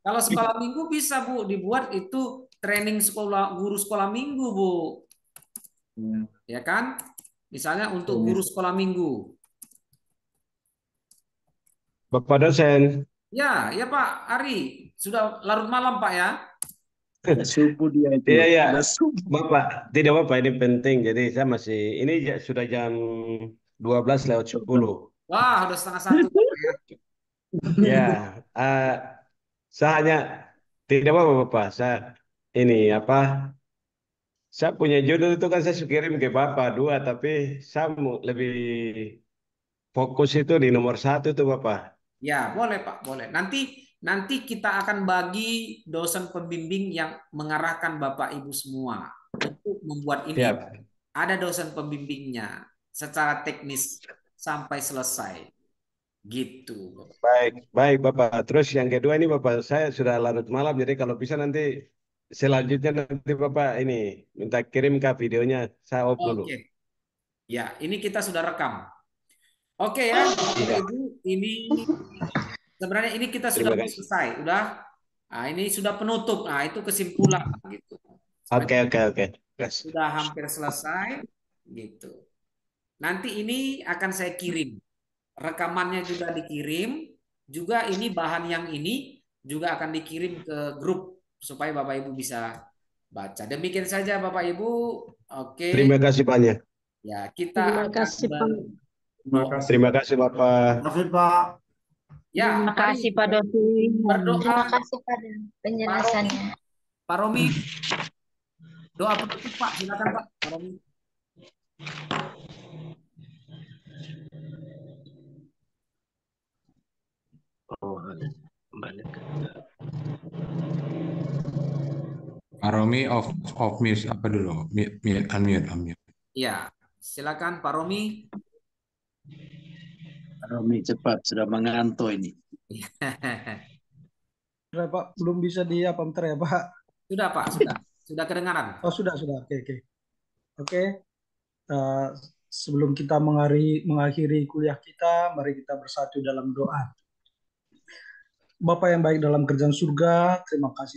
Kalau sekolah minggu bisa Bu dibuat itu training guru sekolah minggu Bu. Ya kan? Misalnya untuk guru sekolah minggu. Bapak dosen. Ya, ya Pak Ari. Sudah larut malam Pak ya. Subuh dia itu. Iya, iya. Bapak, tidak apa-apa, ini penting. Jadi saya masih, ini sudah jam 12:10. Wah, udah 12:30 ya. Ya, saya hanya tidak apa-apa Bapak. Saya ini apa? Saya punya judul itu kan saya kirim ke Bapak 2, tapi saya lebih fokus itu di nomor 1 itu Bapak. Ya, boleh Pak, boleh. Nanti kita akan bagi dosen pembimbing yang mengarahkan Bapak Ibu semua untuk membuat ini. Siap. Ada dosen pembimbingnya secara teknis sampai selesai. Gitu. Baik, baik Bapak. Terus yang kedua ini Bapak, saya sudah larut malam, jadi kalau bisa nanti selanjutnya nanti Bapak ini minta kirim ke videonya, saya off dulu. Oke. Ya, ini kita sudah rekam. Oke ya, Bapak Ibu, ini sebenarnya ini kita sudah selesai, udah. Nah, ini sudah penutup. Nah, itu kesimpulan gitu. Oke. Sudah hampir selesai gitu. Nanti ini akan saya kirim. Rekamannya juga dikirim, juga ini bahan yang ini juga akan dikirim ke grup supaya Bapak Ibu bisa baca. Demikian saja Bapak Ibu. Oke. Terima kasih banyak. Ya, kita Terima kasih Bapak. Terima kasih Pak. Ya, Terima kasih Pak Dosen. Berdoa. Terima kasih pada penjelasannya. Pak Romi, doa penutup Pak, silakan Pak. Pak Romi. Pak Romi off mute apa dulu? Unmute. Ya, silakan Pak Romi. Pak Romi cepat, sudah mengantuk ini. Sudah Pak, belum bisa bentar ya Pak. Sudah Pak, sudah kedengaran. Oh sudah, oke. Sebelum kita mengakhiri kuliah kita, mari kita bersatu dalam doa. Bapa yang baik dalam kerjaan surga, terima kasih